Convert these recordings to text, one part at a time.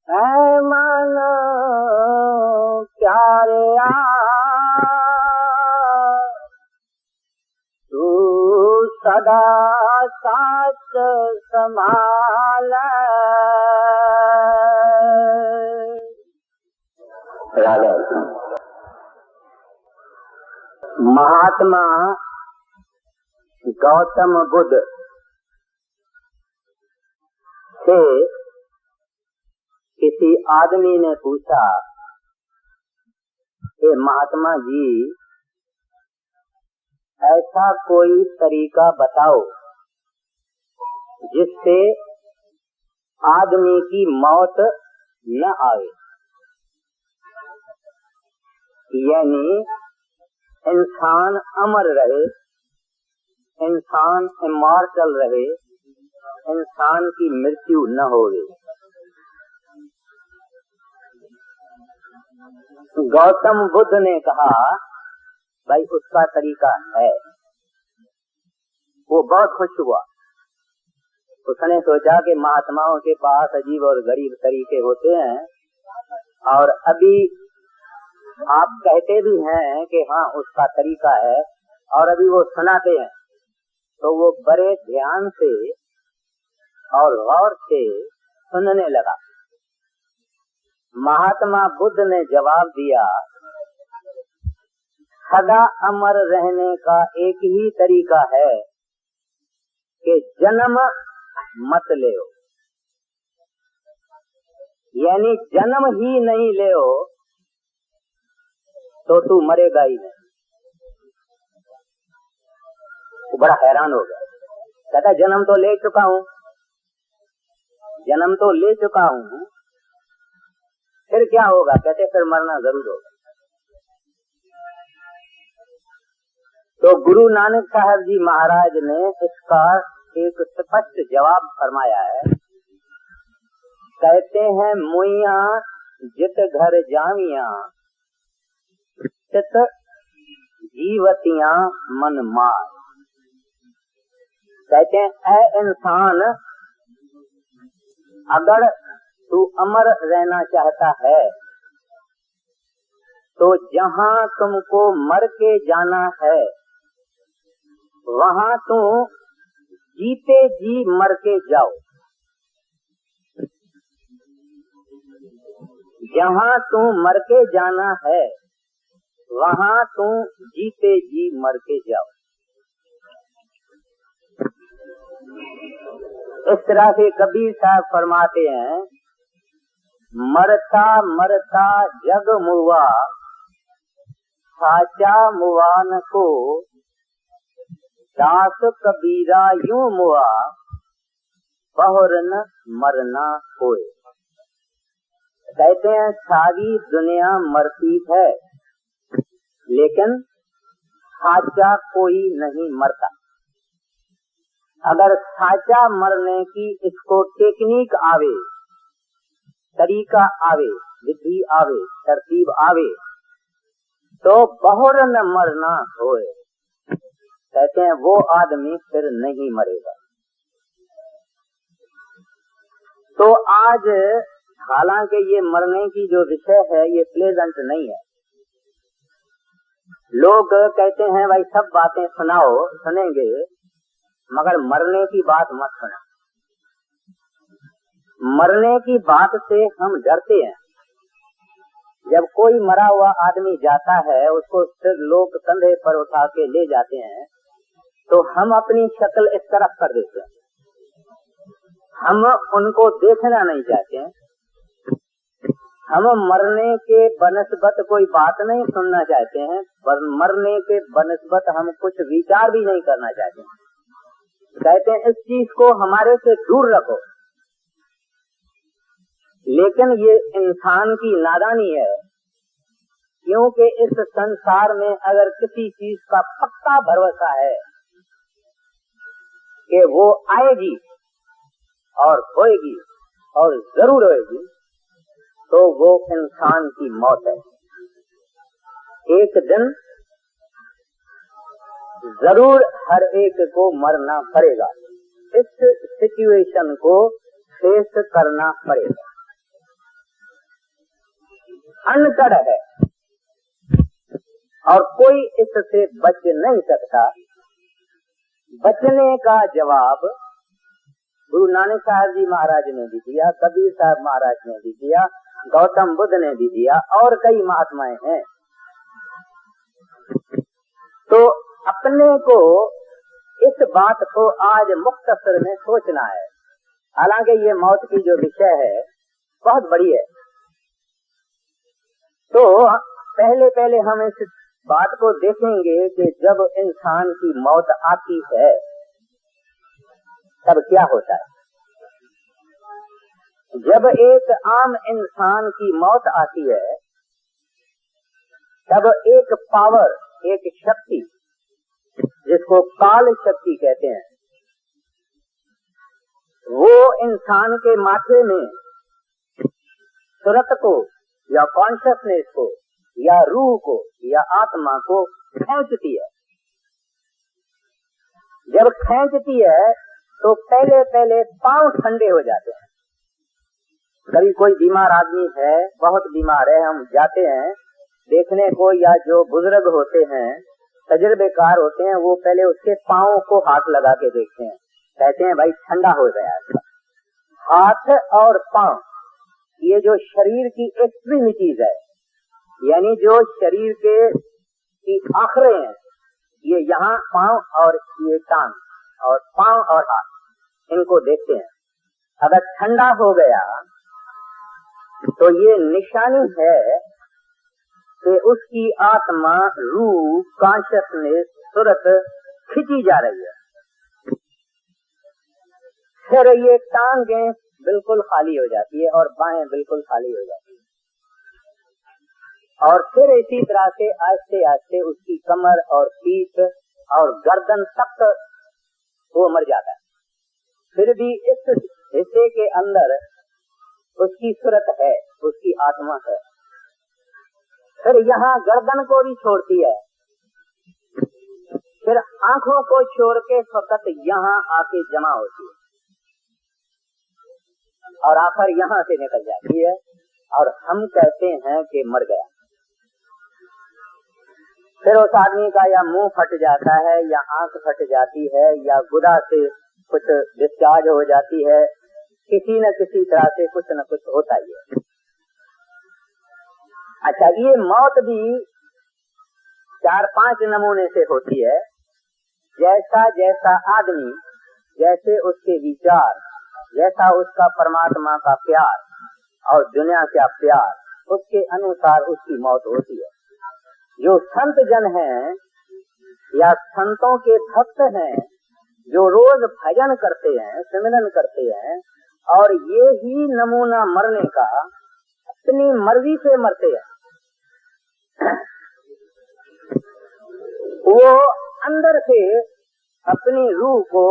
ऐ मन प्यारे तू सदा साथ संभाल। राधा महात्मा गौतम बुद्ध से किसी आदमी ने पूछा, हे महात्मा जी, ऐसा कोई तरीका बताओ जिससे आदमी की मौत न आवे, यानी इंसान अमर रहे, इंसान इमॉर्टल रहे, इंसान की मृत्यु न होवे। गौतम बुद्ध ने कहा, भाई उसका तरीका है। वो बहुत खुश हुआ। उसने सोचा कि महात्माओं के पास अजीब और गरीब तरीके होते हैं, और अभी आप कहते भी हैं कि हाँ उसका तरीका है, और अभी वो सुनाते हैं, तो वो बड़े ध्यान से और गौर से सुनने लगा। महात्मा बुद्ध ने जवाब दिया, सदा अमर रहने का एक ही तरीका है कि जन्म मत लेओ, यानी जन्म ही नहीं लेओ तो तू मरेगा ही नहीं। वो बड़ा हैरान हो गया। कहता जन्म तो ले चुका हूँ, जन्म तो ले चुका हूँ, फिर क्या होगा? कहते फिर मरना जरूर होगा। तो गुरु नानक साहब जी महाराज ने इसका एक स्पष्ट जवाब फरमाया है। कहते हैं, मुइया जित घर जामिया चित जीवतियां मन मार। कहते हैं, ऐ इंसान, अगर तू अमर रहना चाहता है तो जहाँ तुमको मर के जाना है वहाँ तू जीते जी मर के जाओ। जहाँ तू मर के जाना है वहाँ तू जीते जी मर के जाओ। इस तरह से कबीर साहब फरमाते हैं, मरता मरता जग मुआ, साचा मुआन को, दास कबीरा यूं मुआ, बहुरन मरना होए। कहते हैं, सारी दुनिया मरती है लेकिन साचा कोई नहीं मरता। अगर साचा मरने की इसको टेक्निक आवे, तरीका आवे, विधि आवे, तरतीब आवे, तो बहुरन मरना होए। कहते हैं वो आदमी फिर नहीं मरेगा। तो आज हालांकि ये मरने की जो विषय है ये प्लेजेंट नहीं है। लोग कहते हैं भाई सब बातें सुनाओ, सुनेंगे, मगर मरने की बात मत सुना। मरने की बात से हम डरते हैं। जब कोई मरा हुआ आदमी जाता है, उसको फिर लोग कंधे पर उठा के ले जाते हैं, तो हम अपनी शक्ल इस तरफ कर देते हैं। हम उनको देखना नहीं चाहते हैं। हम मरने के बनिस्बत कोई बात नहीं सुनना चाहते हैं, पर मरने के बनिस्बत हम कुछ विचार भी नहीं करना चाहते हैं। कहते हैं इस चीज को हमारे से दूर रखो। लेकिन ये इंसान की नादानी है, क्योंकि इस संसार में अगर किसी चीज का पक्का भरोसा है कि वो आएगी और होएगी और जरूर होएगी, तो वो इंसान की मौत है। एक दिन जरूर हर एक को मरना पड़ेगा। इस सिचुएशन को फेस करना पड़ेगा। अनकड़ है और कोई इससे बच नहीं सकता। बचने का जवाब गुरु नानक साहब जी महाराज ने भी दिया, कबीर साहब महाराज ने भी दिया, गौतम बुद्ध ने भी दिया और कई महात्माएं हैं। तो अपने को इस बात को आज मुख्तसर में सोचना है। हालांकि ये मौत की जो विषय है बहुत बड़ी है, तो पहले पहले हम इस बात को देखेंगे कि जब इंसान की मौत आती है तब क्या होता है। जब एक आम इंसान की मौत आती है तब एक पावर, एक शक्ति जिसको काल शक्ति कहते हैं, वो इंसान के माथे में सुरत को या कॉन्शियसनेस को या रूह को या आत्मा को खींचती है। जब खींचती है तो पहले पहले पांव ठंडे हो जाते हैं। कभी कोई बीमार आदमी है, बहुत बीमार है, हम जाते हैं देखने को, या जो बुजुर्ग होते हैं, तजुर्बेकार होते हैं, वो पहले उसके पांव को हाथ लगा के देखते हैं, कहते हैं भाई ठंडा हो गया। हाथ और पांव ये जो शरीर की एक्सट्रीमिटीज है, यानी जो शरीर के की आखिरें हैं, ये यहाँ पांव और ये टांग और पांव और हाथ, इनको देखते हैं। अगर ठंडा हो गया तो ये निशानी है कि उसकी आत्मा, रूह, कॉन्शियसनेस, सुरत खिंची जा रही है। फिर ये टांगें बिल्कुल खाली हो जाती है और बाहें बिल्कुल खाली हो जाती है, और फिर इसी तरह से आहिस्ते आहिस्ते उसकी कमर और पीठ और गर्दन तक वो मर जाता है। फिर भी इस हिस्से के अंदर उसकी सुरत है, उसकी आत्मा है। फिर यहाँ गर्दन को भी छोड़ती है, फिर आंखों को छोड़ के फकत यहाँ आके जमा होती है और आखिर यहाँ से निकल जाती है और हम कहते हैं कि मर गया। फिर उस आदमी का या मुंह फट जाता है या आंख फट जाती है या गुदा से कुछ डिस्चार्ज हो जाती है, किसी न किसी तरह से कुछ न कुछ होता ही है। अच्छा, ये मौत भी 4-5 नमूने से होती है। जैसा जैसा आदमी, जैसे उसके विचार, जैसा उसका परमात्मा का प्यार और दुनिया का प्यार, उसके अनुसार उसकी मौत होती है। जो संत जन हैं या संतों के भक्त हैं, जो रोज भजन करते हैं, सिमरन करते हैं और ये ही नमूना मरने का, अपनी मर्जी से मरते हैं, वो अंदर से अपनी रूह को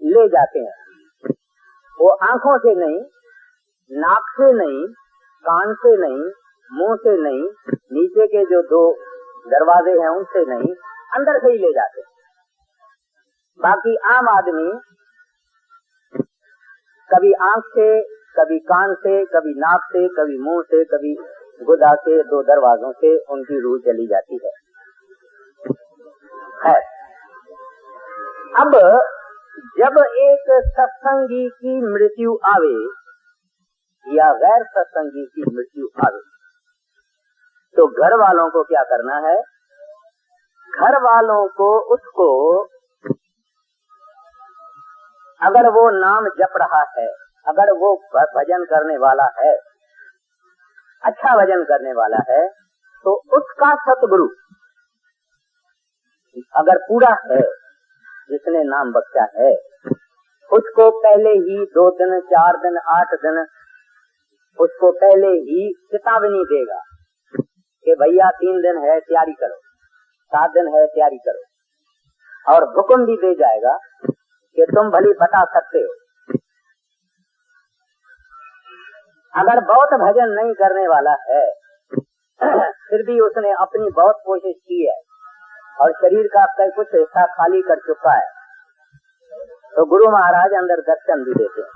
ले जाते हैं। वो आंखों से नहीं, नाक से नहीं, कान से नहीं, मुंह से नहीं, नीचे के जो 2 दरवाजे हैं उनसे नहीं, अंदर से ही ले जाते हैं। बाकी आम आदमी कभी आंख से, कभी कान से, कभी नाक से, कभी मुंह से, कभी गुदा से, 2 दरवाजों से उनकी रूह चली जाती है। अब जब एक सत्संगी की मृत्यु आवे या गैर सत्संगी की मृत्यु आवे तो घर वालों को क्या करना है? घर वालों को उसको, अगर वो नाम जप रहा है, अगर वो भजन करने वाला है, अच्छा भजन करने वाला है, तो उसका सतगुरु अगर पूरा है, जिसने नाम बख्शा है, उसको पहले ही 2 दिन, 4 दिन, 8 दिन उसको पहले ही चेतावनी देगा कि भैया 3 दिन है, तैयारी करो, 7 दिन है, तैयारी करो, और हुक्म भी दे जाएगा कि तुम भली बता सकते हो। अगर बहुत भजन नहीं करने वाला है फिर भी उसने अपनी बहुत कोशिश की है और शरीर का कुछ हिस्सा खाली कर चुका है, तो गुरु महाराज अंदर दर्शन भी देते हैं,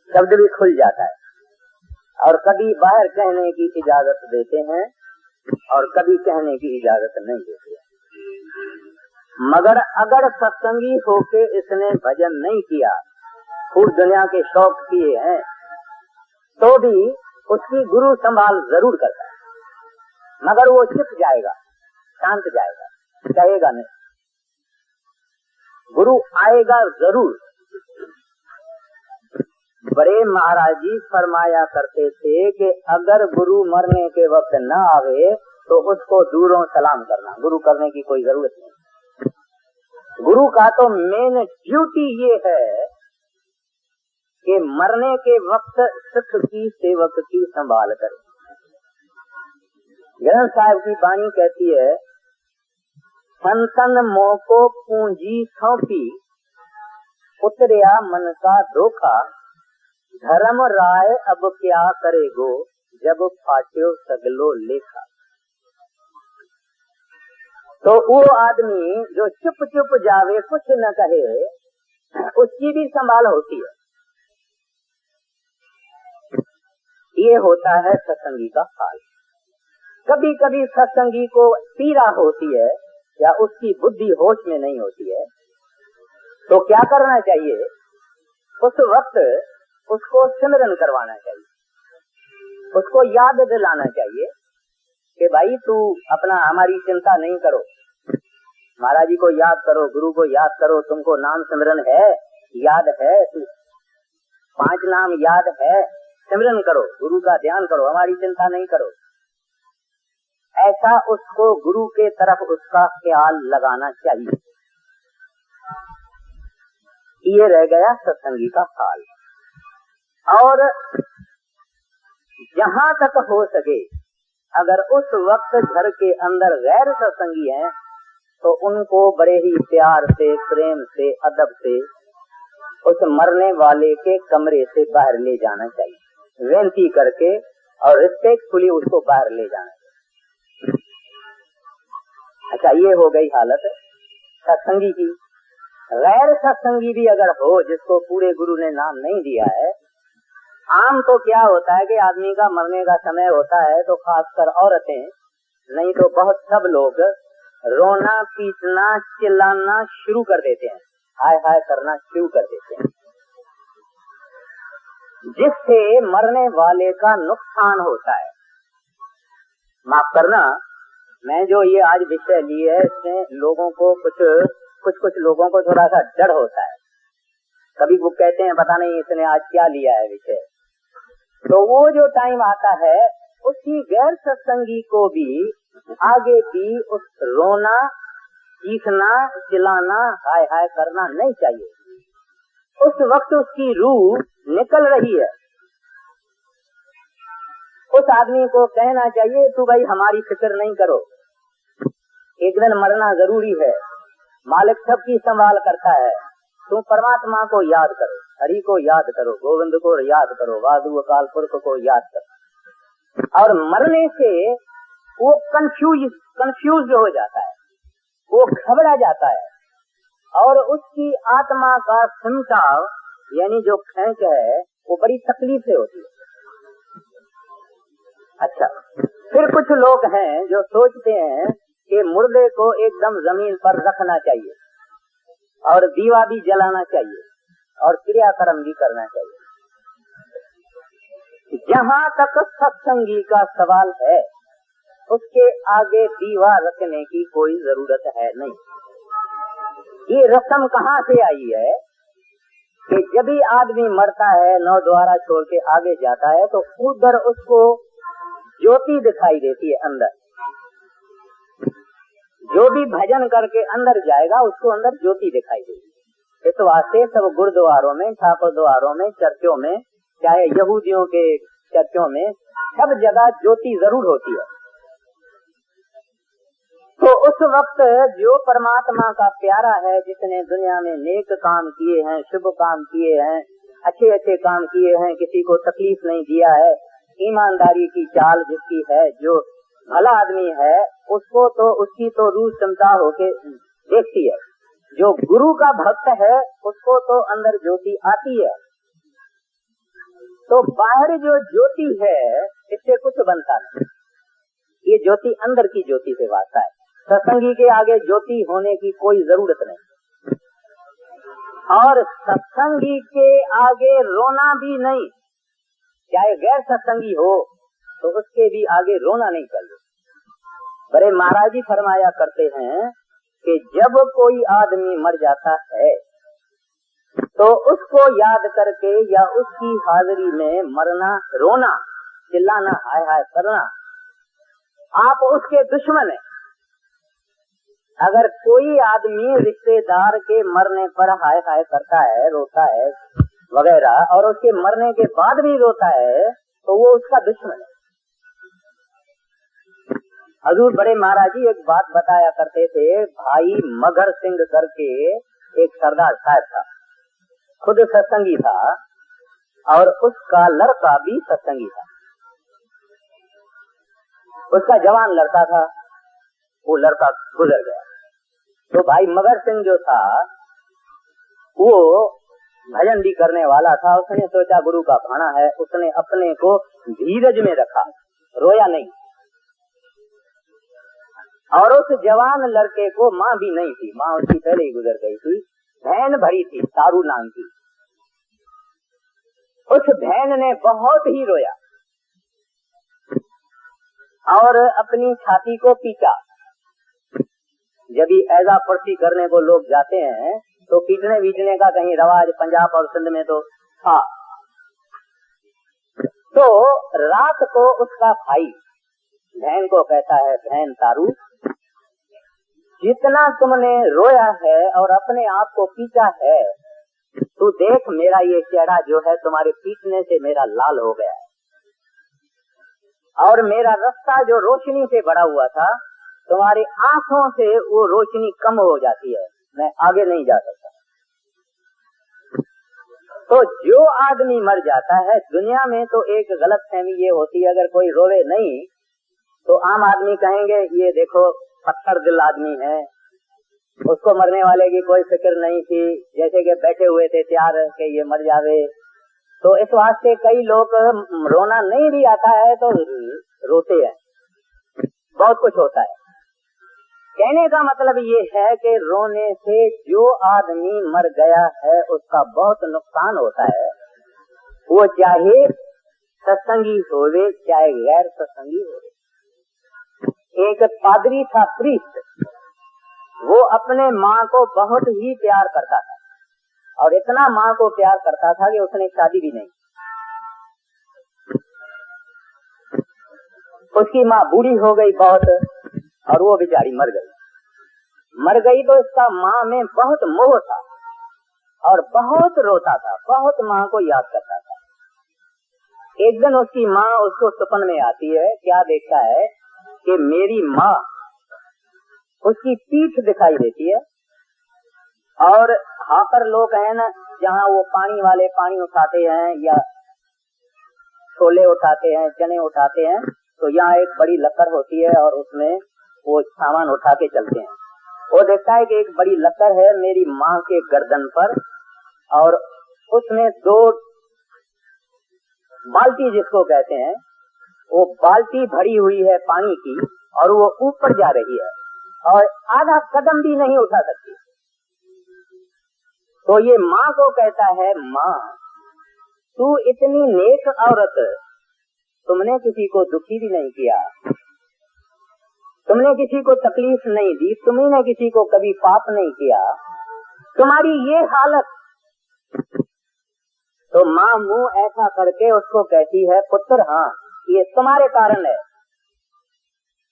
शब्द भी खुल जाता है। और कभी बाहर कहने की इजाजत देते हैं और कभी कहने की इजाजत नहीं देते। मगर अगर सत्संगी होके इसने भजन नहीं किया, खूब दुनिया के शौक किए हैं, तो भी उसकी गुरु संभाल जरूर करता है, मगर वो छिप जाएगा, शांत जाएगा, कहेगा नहीं। गुरु आएगा जरूर। बड़े महाराज जी फरमाया करते थे कि अगर गुरु मरने के वक्त न आवे तो उसको दूरों सलाम करना, गुरु करने की कोई जरूरत नहीं। गुरु का तो मेन ड्यूटी ये है कि मरने के वक्त सिख की सेवक की संभाल करे। ग्रंथ साहब की वाणी कहती है, संतन मोह को पूंजी सौंपी, उतरिया मन का धोखा, धर्म राय अब क्या करेगो, जब फाट्यो सगलो लेखा। तो वो आदमी जो चुप चुप जावे, कुछ न कहे, उसकी भी संभाल होती है। ये होता है सत्संगी का हाल। कभी कभी सत्संगी को पीड़ा होती है या उसकी बुद्धि होश में नहीं होती है, तो क्या करना चाहिए? उस वक्त उसको सिमरन करवाना चाहिए, उसको याद दिलाना चाहिए कि भाई तू अपना हमारी चिंता नहीं करो, महाराज जी को याद करो, गुरु को याद करो, तुमको नाम सिमरन है, याद है, तू 5 नाम याद है, सिमरन करो, गुरु का ध्यान करो, हमारी चिंता नहीं करो। ऐसा उसको गुरु के तरफ उसका ख्याल लगाना चाहिए। ये रह गया सत्संगी का हाल। और जहाँ तक हो सके, अगर उस वक्त घर के अंदर गैर सत्संगी हैं तो उनको बड़े ही प्यार से, प्रेम से, अदब से उस मरने वाले के कमरे से बाहर ले जाना चाहिए, विनती करके और रिस्पेक्टफुली उसको बाहर ले जाना चाहिए। अच्छा, ये हो गई हालत सत्संगी की। गैर सत्संगी भी अगर हो, जिसको पूरे गुरु ने नाम नहीं दिया है, आम तो क्या होता है कि आदमी का मरने का समय होता है तो खासकर औरतें, नहीं तो बहुत सब लोग रोना, पीटना, चिल्लाना शुरू कर देते हैं, हाय हाय करना शुरू कर देते हैं, जिससे मरने वाले का नुकसान होता है। माफ करना, मैं जो ये आज विषय लिए है, इसमें लोगों को कुछ लोगों को थोड़ा सा डर होता है। कभी वो कहते हैं पता नहीं इसने आज क्या लिया है विषय, तो वो जो टाइम आता है उसी गैर सत्संगी को भी आगे भी उस रोना, चीखना, चिल्लाना, हाय हाय करना नहीं चाहिए। उस वक्त उसकी रूह निकल रही है, उस आदमी को कहना चाहिए तू भाई हमारी फिक्र नहीं करो, एक दिन मरना जरूरी है, मालिक सबकी संभाल करता है, तुम परमात्मा को याद करो, हरि को याद करो, गोविंद को याद करो, वादु अकाल पुरख को याद करो। और मरने से वो कंफ्यूज हो जाता है, वो घबरा जाता है और उसकी आत्मा का सिमटाव यानी जो खेच है वो बड़ी तकलीफ से होती है। अच्छा, फिर कुछ लोग हैं जो सोचते हैं कि मुर्दे को एकदम जमीन पर रखना चाहिए और दीवा भी जलाना चाहिए और क्रियाकर्म भी करना चाहिए। जहाँ तक सत्संगी का सवाल है उसके आगे दीवा रखने की कोई जरूरत है नहीं। ये रस्म कहाँ से आई है कि जब भी आदमी मरता है, नौ द्वारा छोड़ के आगे जाता है तो उधर उसको ज्योति दिखाई देती है अंदर। जो भी भजन करके अंदर जाएगा उसको अंदर ज्योति दिखाई देगी। इस वास्ते सब गुरुद्वारों में, ठाकुर द्वारों में, चर्चों में, चाहे यहूदियों के चर्चों में, सब जगह ज्योति जरूर होती है। तो उस वक्त जो परमात्मा का प्यारा है, जिसने दुनिया में नेक काम किए हैं, शुभ काम किए हैं, अच्छे अच्छे काम किए हैं, किसी को तकलीफ नहीं दिया है, ईमानदारी की चाल जिसकी है, जो भला आदमी है, उसको तो उसकी तो रूह क्षमता होके देखती है। जो गुरु का भक्त है उसको तो अंदर ज्योति आती है। तो बाहर जो ज्योति है इससे कुछ बनता नहीं, ये ज्योति अंदर की ज्योति से वास्ता है। सत्संगी के आगे ज्योति होने की कोई जरूरत नहीं, और सत्संगी के आगे रोना भी नहीं। चाहे गैर सत्संगी हो तो उसके भी आगे रोना नहीं चाहिए। बड़े महाराज जी फरमाया करते हैं कि जब कोई आदमी मर जाता है तो उसको याद करके या उसकी हाजिरी में मरना, रोना, चिल्लाना, हाय हाय करना, आप उसके दुश्मन हैं। अगर कोई आदमी रिश्तेदार के मरने पर हाय हाय करता है, रोता है वगैरह, और उसके मरने के बाद भी रोता है, तो वो उसका दुश्मन है। हजूर बड़े महाराज जी एक बात बताया करते थे। भाई मगर सिंह करके एक सरदार साहब था, खुद सत्संगी था और उसका लड़का भी सत्संगी था। उसका जवान लड़का था, वो लड़का गुजर गया। तो भाई मगर सिंह जो था वो भजन भी करने वाला था। उसने सोचा गुरु का भाना है, उसने अपने को धीरज में रखा, रोया नहीं। और उस जवान लड़के को माँ भी नहीं थी, माँ उसकी पहले ही गुजर गई थी। बहन भरी थी, तारू नाम की। उस बहन ने बहुत ही रोया और अपनी छाती को पीटा। जब भी ऐजा पर्ची करने को लोग जाते हैं तो पीटने बीटने का कहीं रवाज पंजाब और सिंध में तो था। तो रात को उसका भाई बहन को कहता है, बहन तारू, जितना तुमने रोया है और अपने आप को पीटा है, तू देख मेरा ये चेहरा जो है तुम्हारे पीटने से मेरा लाल हो गया है, और मेरा रास्ता जो रोशनी से भरा हुआ था, तुम्हारी आंखों से वो रोशनी कम हो जाती है, मैं आगे नहीं जा सकता। तो जो आदमी मर जाता है, दुनिया में तो एक गलतफहमी ये होती है, अगर कोई रोवे नहीं तो आम आदमी कहेंगे ये देखो पत्थर दिल आदमी है, उसको मरने वाले की कोई फिक्र नहीं थी, जैसे कि बैठे हुए थे तैयार के ये मर जावे। तो इस वास्ते कई लोग रोना नहीं भी आता है तो रोते हैं, बहुत कुछ होता है। कहने का मतलब ये है कि रोने से जो आदमी मर गया है उसका बहुत नुकसान होता है, वो चाहे सत्संगी होवे चाहे गैर सत्संगी होवे। एक पादरी था, प्रीस्ट, वो अपने माँ को बहुत ही प्यार करता था, और इतना माँ को प्यार करता था कि उसने शादी भी नहीं। उसकी माँ बूढ़ी हो गई बहुत, और वो बेचारी मर गई तो इसका माँ में बहुत मोह था और बहुत रोता था, बहुत माँ को याद करता था। एक दिन उसकी माँ उसको सपन में आती है, क्या देखता है कि मेरी माँ, उसकी पीठ दिखाई देती है, और हाकर लोग हैं ना, जहाँ वो पानी वाले पानी उठाते हैं या छोले उठाते हैं, चने उठाते हैं, तो यहाँ एक बड़ी लकड़ होती है और उसमें वो सामान उठा के चलते हैं। वो देखता है कि एक बड़ी लकड़ है मेरी माँ के गर्दन पर, और उसमें 2 बाल्टी जिसको कहते हैं, वो बाल्टी भरी हुई है पानी की, और वो ऊपर जा रही है और आधा कदम भी नहीं उठा सकती। तो ये माँ को कहता है, माँ तू इतनी नेक औरत, तुमने किसी को दुखी भी नहीं किया, तुमने किसी को तकलीफ नहीं दी, तुमने किसी को कभी पाप नहीं किया, तुम्हारी ये हालत। तो माँ मुंह ऐसा करके उसको कहती है, पुत्र हाँ ये तुम्हारे कारण है।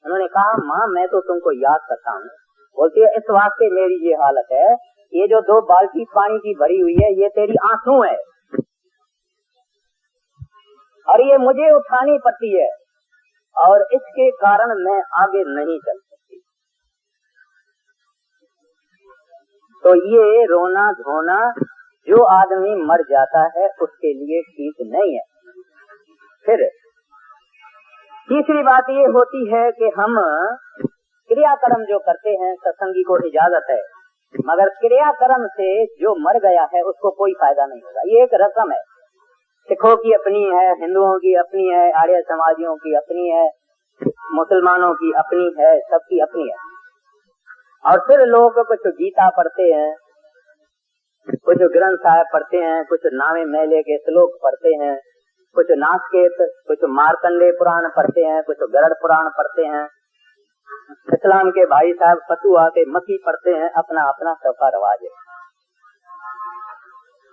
उन्होंने कहा, माँ मैं तो तुमको याद करता हूँ। बोलती है, इस वास्ते मेरी ये हालत है, ये जो 2 बाल्टी पानी की भरी हुई है ये तेरी आंसू है, और ये मुझे उठानी पड़ती है, और इसके कारण मैं आगे नहीं चल सकती। तो ये रोना धोना जो आदमी मर जाता है उसके लिए ठीक नहीं है। फिर तीसरी बात ये होती है कि हम क्रियाकर्म जो करते हैं, सत्संगी को इजाजत है, मगर क्रियाकर्म से जो मर गया है उसको कोई फायदा नहीं होगा। ये एक रस्म है, सिखों की अपनी है, हिंदुओं की अपनी है, आर्य समाजियों की अपनी है, मुसलमानों की अपनी है, सबकी अपनी है। और फिर लोग कुछ गीता पढ़ते हैं, कुछ ग्रंथ साहिब पढ़ते हैं, कुछ नामे मेले के श्लोक पढ़ते हैं, कुछ नास्केत, कुछ मार्कंडे पुराण पढ़ते हैं, कुछ गरुड़ पुराण पढ़ते हैं, इस्लाम के भाई साहब फतुआ के मकी पढ़ते हैं। अपना अपना सबका रवाज है।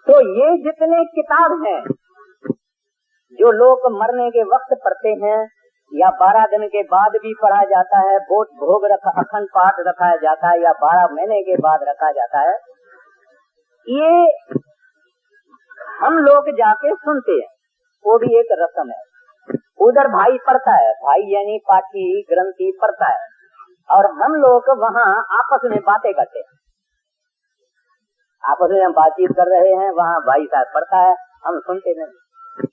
तो ये जितने किताब हैं जो लोग मरने के वक्त पढ़ते हैं या 12 दिन के बाद भी पढ़ा जाता है, भोग रखा, अखंड पाठ रखा जाता है, या 12 महीने के बाद रखा जाता है, ये हम लोग जाके सुनते हैं। वो भी एक रस्म है। उधर भाई पढ़ता है, भाई यानी पाठी ग्रंथी पढ़ता है, और हम लोग वहाँ आपस में बातें करते हैं। आपस में हम बातचीत कर रहे हैं, वहाँ भाई साहब पढ़ता है, हम सुनते नहीं।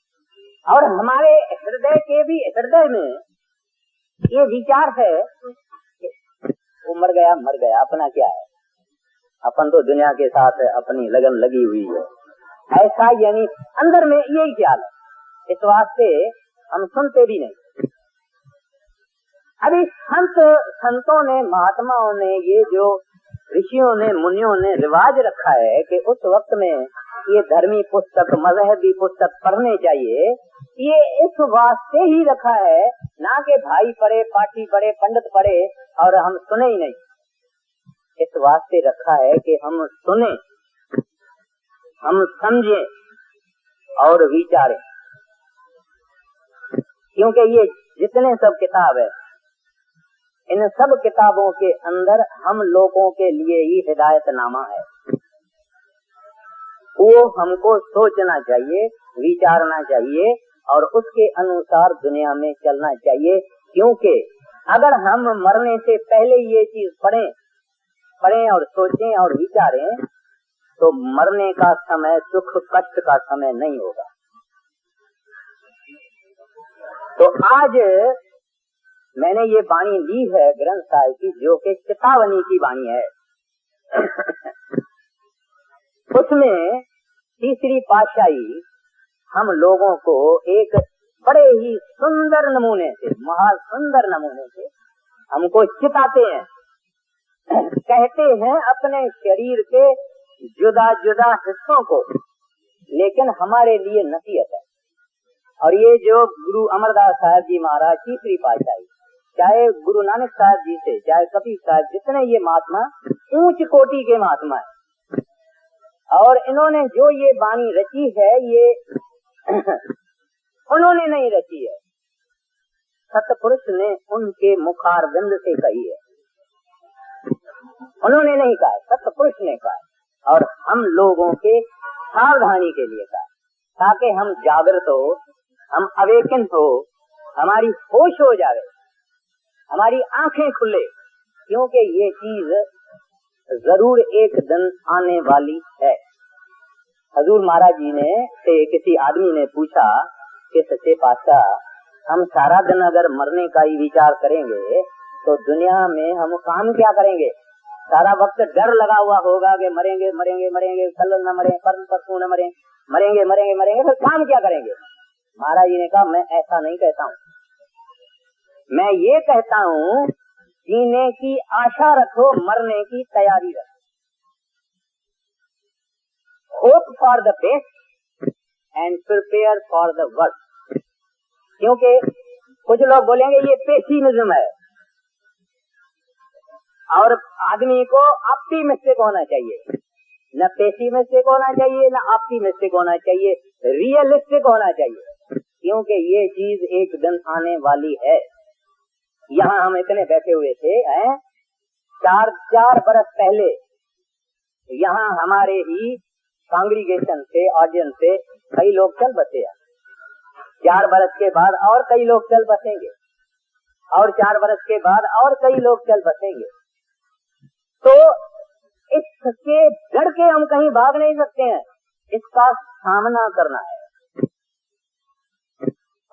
और हमारे हृदय के भी हृदय में ये विचार है कि वो मर गया, अपना क्या है, अपन तो दुनिया के साथ अपनी लगन लगी हुई है, ऐसा यानी अंदर में यही ख्याल है। इस वास्ते हम सुनते भी नहीं। अभी संतों ने, महात्माओं ने, ये जो ऋषियों ने, मुनियों ने रिवाज रखा है कि उस वक्त में ये धर्मी पुस्तक, मजहबी पुस्तक पढ़ने चाहिए, ये इस वास्ते ही रखा है, ना कि भाई पढ़े, पाठी पढ़े, पंडित पढ़े और हम सुने ही नहीं। इस वास्ते रखा है कि हम सुने, हम समझें और विचारें। क्योंकि ये जितने सब किताब है, इन सब किताबों के अंदर हम लोगों के लिए ही हिदायतनामा है। वो हमको सोचना चाहिए, विचारना चाहिए और उसके अनुसार दुनिया में चलना चाहिए। क्योंकि अगर हम मरने से पहले ये चीज पढ़ें और सोचें और विचारें, तो मरने का समय सुख कष्ट का समय नहीं होगा। तो आज मैंने ये वाणी ली है ग्रंथ साहिब की, जो कि चेतावनी की वाणी है। उसमें तीसरी पातशाही हम लोगों को एक बड़े ही सुंदर नमूने से, महासुंदर नमूने से हमको चिताते हैं। कहते हैं अपने शरीर के जुदा जुदा हिस्सों को, लेकिन हमारे लिए नसीहत है। और ये जो गुरु अमरदास साहब जी महाराज तीसरी पातशाही, चाहे गुरु नानक साहब जी से, चाहे कबीर साहब, जितने ये महात्मा ऊंच कोटि के महात्मा है, और इन्होंने जो ये वाणी रची है, ये उन्होंने नहीं रची है, सतपुरुष ने उनके मुखार बिंद से कही है। उन्होंने नहीं कहा, सतपुरुष ने कहा, और हम लोगों के सावधानी के लिए कहा, ताकि हम जागृत हो, हम अवेकन हो, हमारी होश हो जाए, हमारी आंखें खुले। क्योंकि ये चीज जरूर एक दिन आने वाली है। हजूर महाराज जी ने से किसी आदमी ने पूछा कि सच्चे पातशाह, हम सारा दिन अगर मरने का ही विचार करेंगे तो दुनिया में हम काम क्या करेंगे? सारा वक्त डर लगा हुआ होगा कि मरेंगे मरेंगे मरेंगे, कल न मरे, परसों न मरे, मरेंगे मरेंगे मरेंगे, फिर काम क्या करेंगे? महाराज जी ने कहा, मैं ऐसा नहीं कहता हूँ, मैं ये कहता हूँ जीने की आशा रखो, मरने की तैयारी रखो। Hope for the best and prepare for the worst. क्योंकि कुछ लोग बोलेंगे ये पेसिमिज्म है, और आदमी को ऑप्टिमिस्टिक होना चाहिए। न पेसिमिस्टिक होना चाहिए, न ऑप्टिमिस्टिक होना चाहिए, रियलिस्टिक होना चाहिए। क्योंकि ये चीज एक दिन आने वाली है। यहाँ हम इतने बैठे हुए थे, 4 बरस पहले यहाँ हमारे ही कांग्रीगेशन से, ऑडियंस से कई लोग चल बसे हैं। 4 बरस के बाद और कई लोग चल बसेंगे, और 4 बरस के बाद और कई लोग चल बसेंगे। तो इसके डर के हम कहीं भाग नहीं सकते हैं, इसका सामना करना है।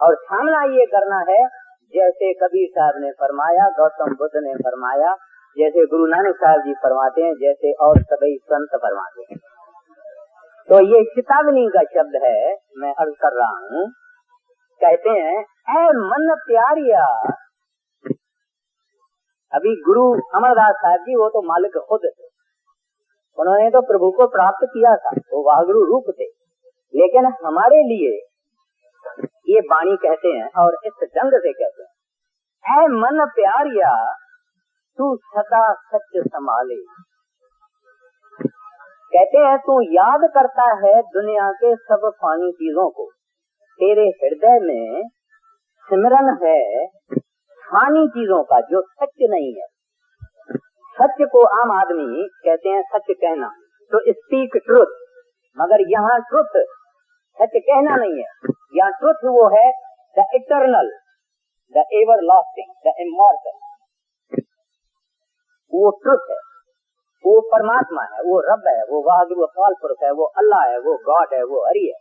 और सामना ये करना है जैसे कबीर साहब ने फरमाया, गौतम बुद्ध ने फरमाया, जैसे गुरु नानक साहब जी फरमाते हैं, जैसे और सभी संत फरमाते हैं। तो ये चेतावनी का शब्द है, मैं अर्ज कर रहा हूँ। कहते हैं ऐ मन प्यारिया। अभी गुरु अमरदास साहब जी वो तो मालिक खुद थे, उन्होंने तो प्रभु को प्राप्त किया था, वो वाहगुरु रूप थे। लेकिन हमारे लिए ये वाणी कहते हैं और इस ढंग से कहते हैं, ऐ मन प्यारिया तू सदा सच संभाले। कहते हैं तू याद करता है दुनिया के सब फानी चीजों को, तेरे हृदय में सिमरन है फानी चीजों का जो सच नहीं है। सच को आम आदमी कहते हैं सच कहना, तो स्पीक ट्रुथ, मगर यहाँ ट्रुथ सच कहना नहीं है। यहाँ ट्रुथ वो है the eternal, the ever lasting, the immortal, वो ट्रुथ है, वो परमात्मा है, वो रब है, वो वाहिगुरु अकाल पुरुष है, वो अल्लाह है, वो गॉड है, वो हरि है।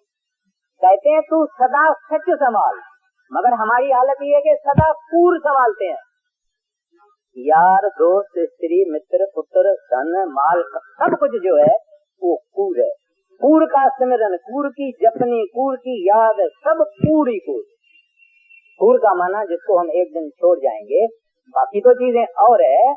कहते हैं तू सदा सच संभाल, मगर हमारी हालत ये है कि सदा कूड़ संभालते हैं। यार दोस्त स्त्री मित्र पुत्र धन माल सब कुछ जो है वो कूड़ है। कूड़ का सिमरन, कूड़ की जपनी, कूड़ की याद, सब कूड़ ही कूड़। कूड़ का माना जिसको हम एक दिन छोड़ जाएंगे, बाकी तो चीजें और है,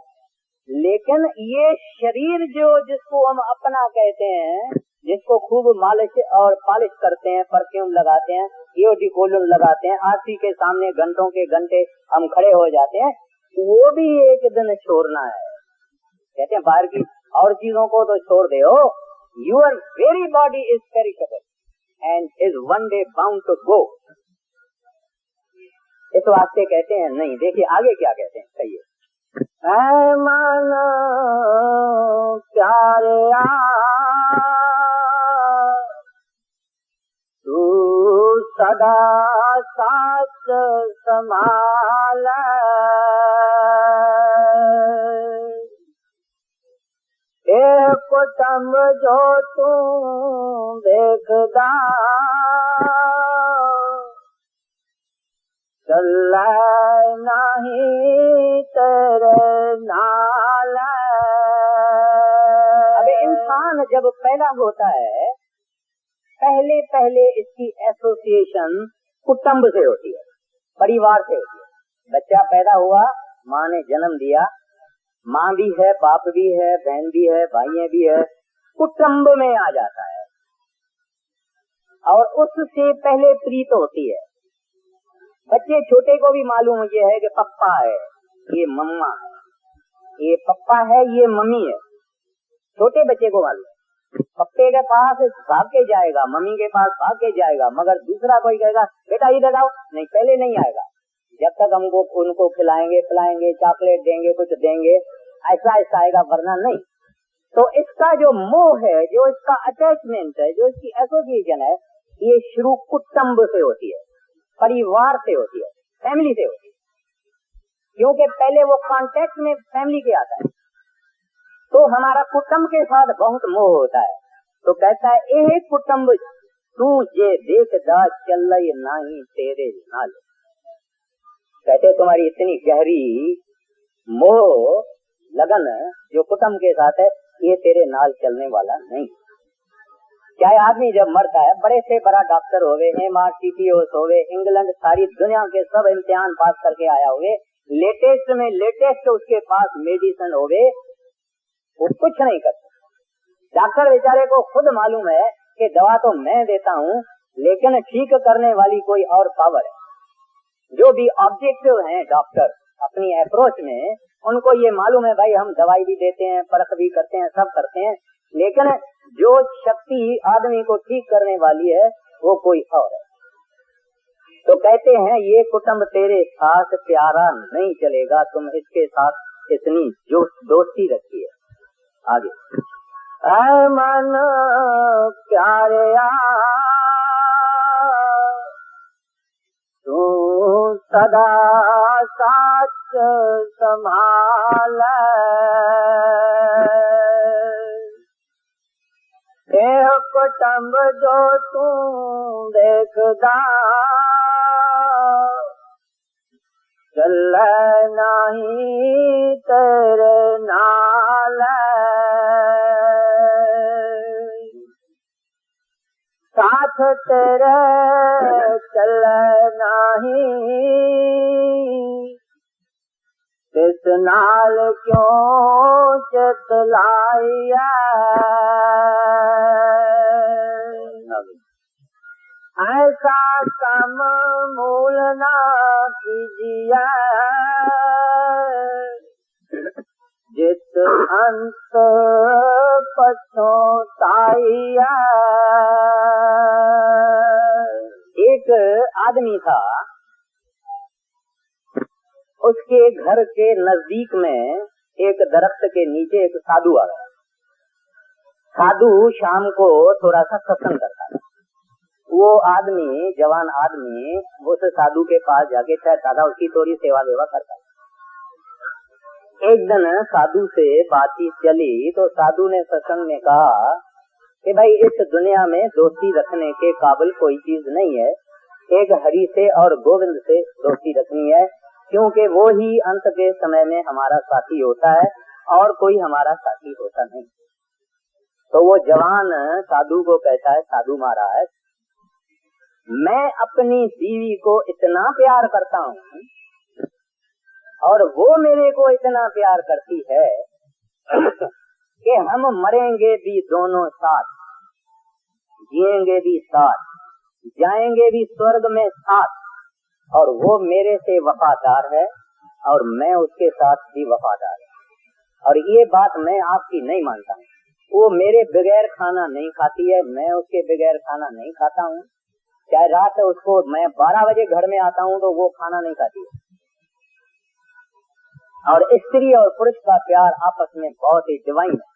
लेकिन ये शरीर जो जिसको हम अपना कहते हैं, जिसको खूब मालिश और पॉलिश करते हैं, परफ्यूम लगाते हैं, डिओड्रिकोलोन लगाते हैं, आरती के सामने घंटों के घंटे हम खड़े हो जाते हैं, वो भी एक दिन छोड़ना है। कहते हैं बाहर की और चीजों को तो छोड़ दे, your very body is perishable and is one day bound to go. इस वास्ते कहते हैं नहीं। देखिए आगे क्या कहते हैं, कहिए। ऐ मन प्यारिया तू सदा साच संभाल, एक कुटुंब जो तू देखदा चल नहीं तेरे नाल। अबे इंसान जब पैदा होता है, पहले पहले इसकी एसोसिएशन कुटुंब से होती है, परिवार से होती है। बच्चा पैदा हुआ, माँ ने जन्म दिया, माँ भी है, बाप भी है, बहन भी है, भाइयाँ भी है, कुटुंब में आ जाता है और उससे पहले प्रीत होती है। बच्चे छोटे को भी मालूम ये है कि पप्पा है, ये मम्मा है, ये पप्पा है, ये मम्मी है। छोटे बच्चे को मालूम है, पप्पे के पास भाग के जाएगा, मम्मी के पास भाग के जाएगा, मगर दूसरा कोई कहेगा बेटा इधर आओ, नहीं, पहले नहीं आएगा। जब तक हमको उनको खिलाएंगे पिलाएंगे, चॉकलेट देंगे, कुछ देंगे, ऐसा ऐसा आएगा, वरना नहीं। तो इसका जो मोह है, जो इसका अटैचमेंट है, जो इसकी एसोसिएशन है, ये शुरू कुटुंब से होती है, परिवार से होती है, फैमिली से होती है। क्योंकि पहले वो कांटेक्ट में फैमिली के आता है, तो हमारा कुटुंब के साथ बहुत मोह होता है। तो कहता है ए कुटुंब तू जे देखदा चल नहीं तेरे नाल। कहते तुम्हारी इतनी गहरी मोह लगन जो कुटुंब के साथ है, ये तेरे नाल चलने वाला नहीं। क्या आदमी जब मरता है, बड़े से बड़ा डॉक्टर होवे, MRTPOs होवे, इंग्लैंड सारी दुनिया के सब इम्तिहान पास करके आया हुए, लेटेस्ट में लेटेस्ट उसके पास मेडिसिन होवे, वो कुछ नहीं करता। डॉक्टर बेचारे को खुद मालूम है कि दवा तो मैं देता हूँ, लेकिन ठीक करने वाली कोई और पावर है। जो भी ऑब्जेक्टिव हैं डॉक्टर अपनी अप्रोच में, उनको ये मालूम है भाई हम दवाई भी देते हैं, परख भी करते हैं, सब करते हैं, लेकिन जो शक्ति आदमी को ठीक करने वाली है वो कोई और है। तो कहते हैं ये कुटुंब तेरे साथ प्यारा नहीं चलेगा, तुम इसके साथ इतनी जो दोस्ती रखी है। आगे ऐ मन प्यारिया तू सदा साच संभाल, एक कुटुंब जो तू देखदा चल नहीं तेरे नाल। साथ तेरे चल नाही, तिस नाल क्यों चतलाया। ऐसा कम मूल ना कीजिए, जित अंत पछताइया। एक आदमी था, उसके घर के नजदीक में एक दरख्त के नीचे एक साधु आ गया। साधु शाम को थोड़ा सा सत्संग करता था। वो आदमी, जवान आदमी, उस साधु के पास जाके ठहरता था, उसकी थोड़ी सेवा वेवा करता था। एक दिन साधु से बातचीत चली तो साधु ने सत्संग में कहा कि भाई इस दुनिया में दोस्ती रखने के काबिल कोई चीज नहीं है, एक हरि से और गोविंद से दोस्ती रखनी है, क्योंकि वो ही अंत के समय में हमारा साथी होता है और कोई हमारा साथी होता नहीं। तो वो जवान साधु को कहता है, साधु महाराज, मैं अपनी बीवी को इतना प्यार करता हूँ और वो मेरे को इतना प्यार करती है कि हम मरेंगे भी दोनों साथ, जिएंगे भी साथ, जाएंगे भी स्वर्ग में साथ, और वो मेरे से वफादार है और मैं उसके साथ भी वफादार है। और ये बात मैं आपकी नहीं मानता हूँ। वो मेरे बगैर खाना नहीं खाती है, मैं उसके बगैर खाना नहीं खाता हूँ। चाहे रात उसको मैं 12 बजे घर में आता हूँ तो वो खाना नहीं खाती है। और स्त्री और पुरुष का प्यार आपस में बहुत ही डिवाइन है।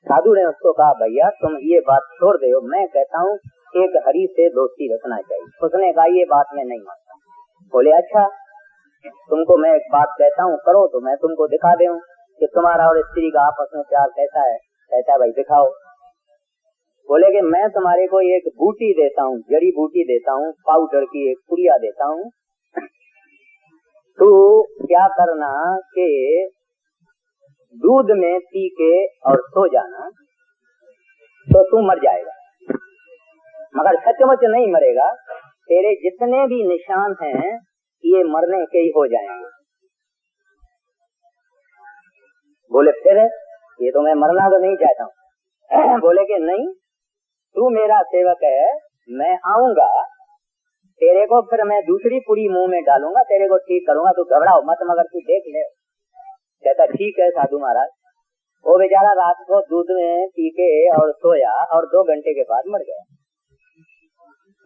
साधु ने उसको कहा, भैया तुम ये बात छोड़ दो, मैं कहता हूँ एक हरि से दोस्ती रखना चाहिए। उसने कहा ये बात मैं नहीं मानता। बोले अच्छा, तुमको मैं एक बात कहता हूँ, करो तो मैं तुमको दिखा दूं कि तुम्हारा और स्त्री का आपस में प्यार कैसा है। कहता है भाई दिखाओ। बोले कि मैं तुम्हारे को एक बूटी देता हूँ, जड़ी बूटी देता हूँ, पाउडर की एक पुड़िया देता हूँ, तू क्या करना कि दूध में पी के और सो जाना, तो तू मर जाएगा, मगर सचमुच नहीं मरेगा। तेरे जितने भी निशान हैं ये मरने के ही हो जाएंगे। बोले फिर ये तो मैं मरना तो नहीं चाहता हूँ। बोले कि नहीं, तू मेरा सेवक है, मैं आऊंगा तेरे को, फिर मैं दूसरी पूरी मुंह में डालूंगा, तेरे को ठीक करूंगा, तू घबराओ मत, मगर तू देख ले। कहता ठीक है साधु महाराज। वो बेचारा रात को दूध में पी के और सोया और 2 घंटे के बाद मर गया।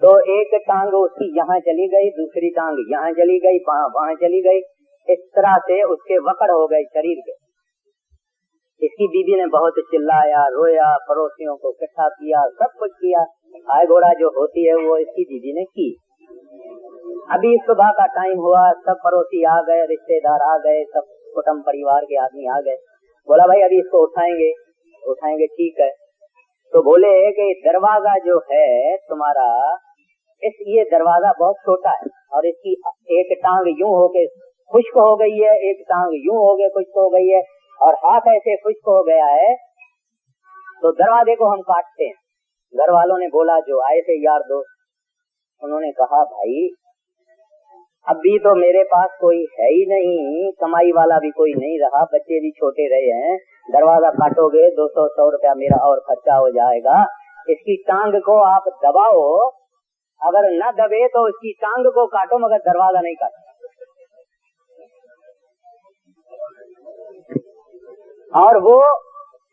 तो एक टांग उसकी यहाँ चली गई, दूसरी टांग यहाँ चली गई, वहाँ चली गई, इस तरह से उसके वकड़ हो गए शरीर के। इसकी बीबी ने बहुत चिल्लाया, रोया, पड़ोसियों को इकट्ठा किया, सब कुछ किया। आय घोड़ा जो होती है वो इसकी बीबी ने की। अभी सुबह का टाइम हुआ, सब पड़ोसी आ गए, रिश्तेदार आ गए, सब कुटुंब परिवार के आदमी आ गए। बोला भाई अभी इसको उठाएंगे। उठाएंगे, ठीक है। तो बोले कि दरवाजा जो है तुम्हारा, ये दरवाजा बहुत छोटा है और इसकी एक टांग यूं हो के खुश्क हो गई है, एक टांग यूं हो गए खुश्क हो गई है, और हाथ ऐसे खुश्क हो गया है, तो दरवाजे को हम काटते हैं। घर वालों ने बोला, जो आए थे यार दोस्त, उन्होंने कहा भाई अभी तो मेरे पास कोई है ही नहीं, कमाई वाला भी कोई नहीं रहा, बच्चे भी छोटे रहे हैं, दरवाजा काटोगे 200 रुपया मेरा और खर्चा हो जाएगा। इसकी टांग को आप दबाओ, अगर न दबे तो इसकी टांग को काटो, मगर दरवाजा नहीं काटो। और वो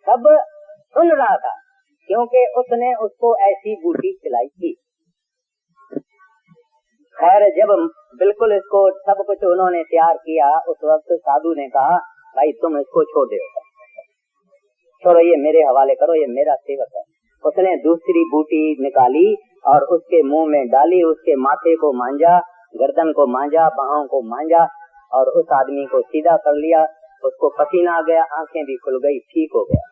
सब सुन रहा था, क्योंकि उसने उसको ऐसी बूटी खिलाई थी। खैर जब बिल्कुल इसको सब कुछ उन्होंने तैयार किया, उस वक्त साधु ने कहा भाई तुम इसको छोड़ दो, छोड़ो, ये मेरे हवाले करो, ये मेरा सेवक है। उसने दूसरी बूटी निकाली और उसके मुंह में डाली, उसके माथे को मांजा, गर्दन को मांजा, बाहों को मांजा और उस आदमी को सीधा कर लिया। उसको पसीना आ गया, आंखें भी खुल गई, ठीक हो गया।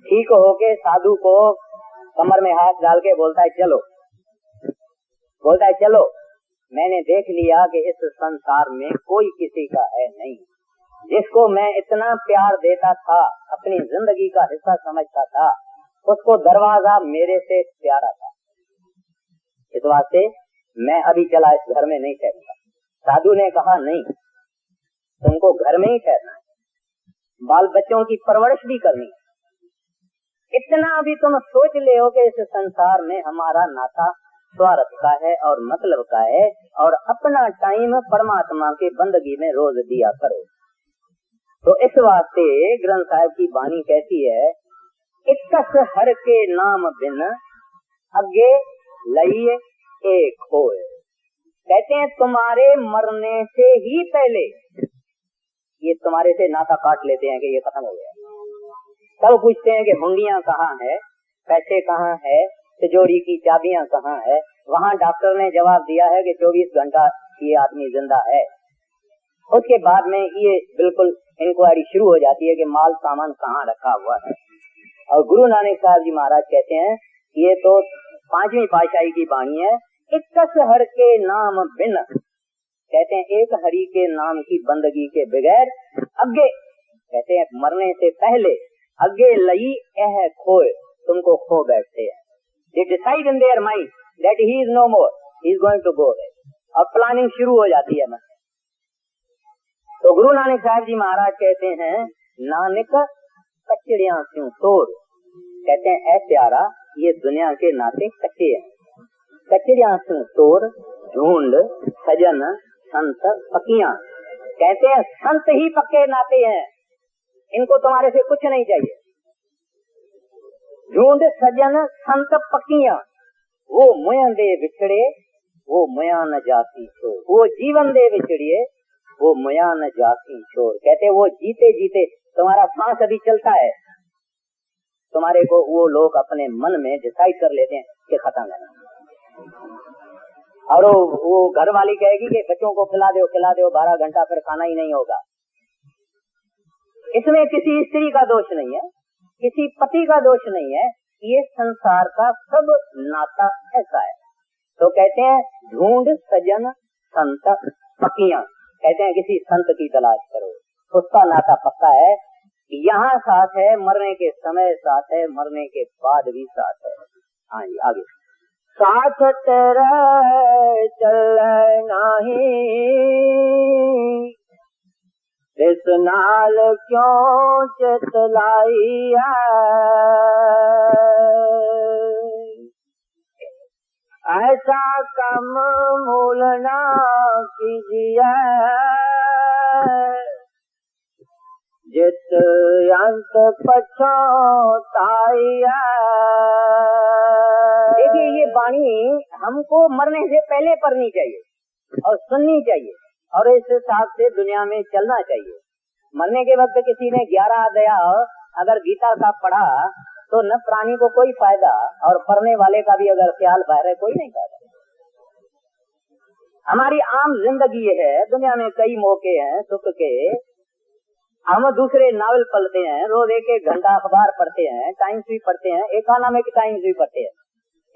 ठीक होके साधु को कमर में हाथ डाल के बोलता है चलो, बोलता है चलो, मैंने देख लिया कि इस संसार में कोई किसी का है नहीं। जिसको मैं इतना प्यार देता था, अपनी जिंदगी का हिस्सा समझता था, उसको दरवाजा मेरे से प्यारा था। इस वास्ते मैं अभी चला इस घर में नहीं ठहरूंगा। साधु ने कहा नहीं, तुमको घर में ही ठहरना है, बाल बच्चों की परवरिश भी करनी है। इतना भी तुम सोच ले हो कि इस संसार में हमारा नाता स्वार्थ का है और मतलब का है, और अपना टाइम परमात्मा के बंदगी में रोज दिया करो। तो इस वास्ते ग्रंथ साहब की वाणी कहती है, इक्कस हर के नाम बिन अगे लइए एक होए। कहते हैं तुम्हारे मरने से ही पहले ये तुम्हारे से नाता काट लेते हैं कि ये खत्म हो गया। तब पूछते हैं कि हुंडियां कहाँ है, पैसे कहाँ है, तिजोरी की चाबियां कहाँ है। वहाँ डॉक्टर ने जवाब दिया है कि 24 घंटा ये आदमी जिंदा है। उसके बाद में ये बिल्कुल इंक्वायरी शुरू हो जाती है कि माल सामान कहाँ रखा हुआ है। और गुरु नानक साहब जी महाराज कहते हैं, ये तो 5वीं पातशाही की वाणी है, इक्कस हर के नाम बिन। कहते हैं एक हरि के नाम की बंदगी के बगैर अगे, कहते हैं मरने से पहले अगे लई यह खोए, तुमको खो बैठते हैं। They decide in their mind that he is no more, he is going to go away, और प्लानिंग शुरू हो जाती है मन में। तो गुरु नानक साहब जी महाराज कहते हैं, नानक कचड़ियां क्यों तोड़। कहते हैं ऐ प्यारा, ये दुनिया के नाते कच्चे हैं, कचड़ियां क्यों तोड़, झूंड सजन संत पकियां। कहते हैं संत ही पक्के नाते हैं, इनको तुम्हारे से कुछ नहीं चाहिए। झूंड सजन संत पकियां, वो मुया दे विछड़े वो मुया न जाती छोड़, वो जीवन दे विछड़िए वो मुया न जाती छोड़। कहते वो जीते जीते तुम्हारा सांस अभी चलता है, तुम्हारे को वो लोग अपने मन में डिसाइड कर लेते हैं कि खत्म है। और वो घर वाली कहेगी कि बच्चों को खिला दो 12 घंटा, फिर खाना ही नहीं होगा। इसमें किसी स्त्री का दोष नहीं है, किसी पति का दोष नहीं है, ये संसार का सब नाता ऐसा है। तो कहते हैं ढूंढ सजन संत पकियां, कहते हैं किसी संत की तलाश करो, उसका नाता पक्का है, यहाँ साथ है, मरने के समय साथ है, मरने के बाद भी साथ है। हाँ जी आगे। साथ तेरा चल नहीं इस नाल क्यों चितलाई ऐसा कम मूल ना कीजिए जित अंत पछताई। देखिए ये वाणी हमको मरने से पहले पढ़नी चाहिए और सुननी चाहिए, और इस हिसाब से दुनिया में चलना चाहिए। मरने के वक्त किसी ने 11 अध्याय अगर गीता का पढ़ा तो न प्राणी को कोई फायदा, और पढ़ने वाले का भी अगर ख्याल बाहर कोई नहीं फायदा। हमारी आम जिंदगी है, दुनिया में कई मौके हैं सुख के, हम दूसरे नावल पढ़ते हैं, रोज एक घंटा अखबार पढ़ते हैं, टाइम्स भी पढ़ते हैं, इकोनॉमिक टाइम्स भी पढ़ते हैं।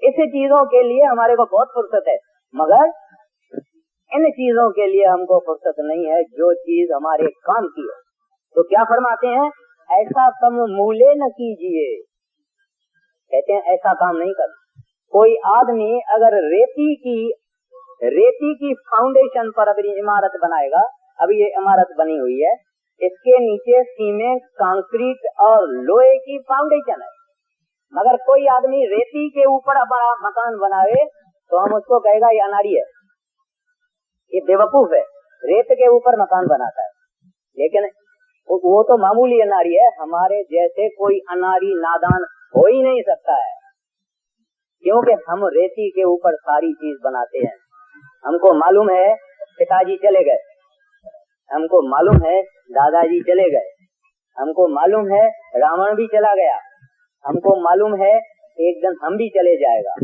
इस चीजों के लिए हमारे को बहुत फुर्सत है, मगर इन चीजों के लिए हमको फुर्सत नहीं है जो चीज हमारे काम की है। तो क्या फरमाते हैं, ऐसा कम मूले न कीजिए। कहते हैं ऐसा काम नहीं करना। कोई आदमी अगर रेती की फाउंडेशन पर अपनी इमारत बनाएगा, अभी ये इमारत बनी हुई है, इसके नीचे सीमेंट कंक्रीट और लोहे की फाउंडेशन है, मगर कोई आदमी रेती के ऊपर बड़ा मकान बनावे तो हम उसको कहेगा ये अनाड़ी है, ये बेवकूफ है, रेत के ऊपर मकान बनाता है। लेकिन वो तो मामूली अनाड़ी है, हमारे जैसे कोई अनाड़ी नादान हो ही नहीं सकता है, क्योंकि हम रेती के ऊपर सारी चीज बनाते हैं। हमको मालूम है पिताजी चले गए, हमको मालूम है दादाजी चले गए, हमको मालूम है रावण भी चला गया, हमको मालूम है एक दिन हम भी चले जाएगा,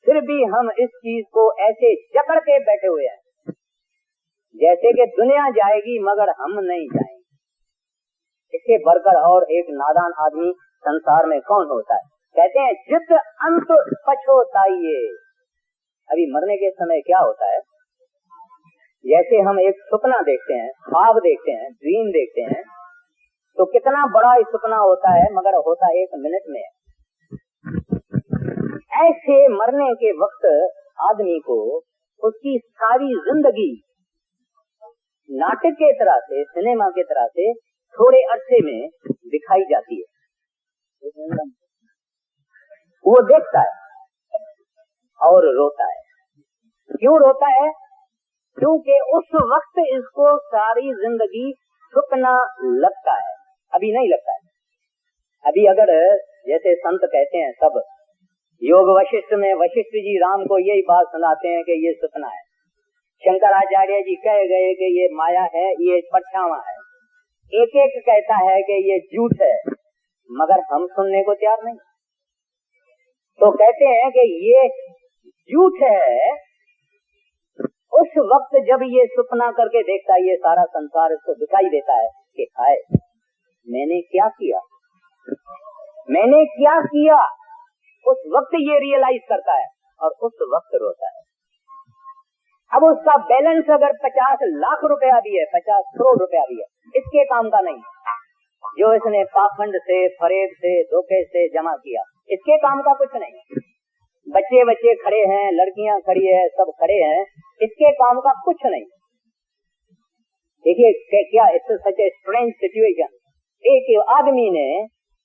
फिर भी हम इस चीज को ऐसे जकड़ के बैठे हुए हैं जैसे कि दुनिया जाएगी मगर हम नहीं जाएंगे। इसके बढ़कर और एक नादान आदमी संसार में कौन होता है। कहते हैं जित अंत पछताइए। अभी मरने के समय क्या होता है, जैसे हम एक सपना देखते हैं, ख्वाब देखते हैं, ड्रीम देखते हैं, तो कितना बड़ा सपना होता है मगर होता 1 मिनट में। ऐसे मरने के वक्त आदमी को उसकी सारी जिंदगी नाटक के तरह से, सिनेमा के तरह से थोड़े अरसे में दिखाई जाती है। वो देखता है और रोता है। क्यों रोता है? क्योंकि उस वक्त इसको सारी जिंदगी सुपना लगता है, अभी नहीं लगता है। अभी अगर जैसे संत कहते हैं सब, योग वशिष्ठ में वशिष्ठ जी राम को यही बात सुनाते हैं कि ये सपना है। शंकराचार्य जी कह गए कि ये माया है, ये परछावा है। एक एक कहता है कि ये झूठ है, मगर हम सुनने को तैयार नहीं। तो कहते हैं कि ये झूठ है। उस वक्त जब ये सपना करके देखता है, ये सारा संसार इसको दिखाई देता है कि हाय मैंने क्या किया, मैंने क्या किया। उस वक्त ये रियलाइज करता है और उस वक्त रोता है। अब उसका बैलेंस अगर 50 लाख रुपया भी है, 50 करोड़ रुपया भी है, इसके काम का नहीं। जो इसने पाखंड से, फरेब से, धोखे से जमा किया, इसके काम का कुछ नहीं। बच्चे बच्चे खड़े हैं, लड़कियां खड़ी है, सब खड़े हैं, इसके काम का कुछ नहीं। देखिए क्या it's such a strange situation. एक आदमी ने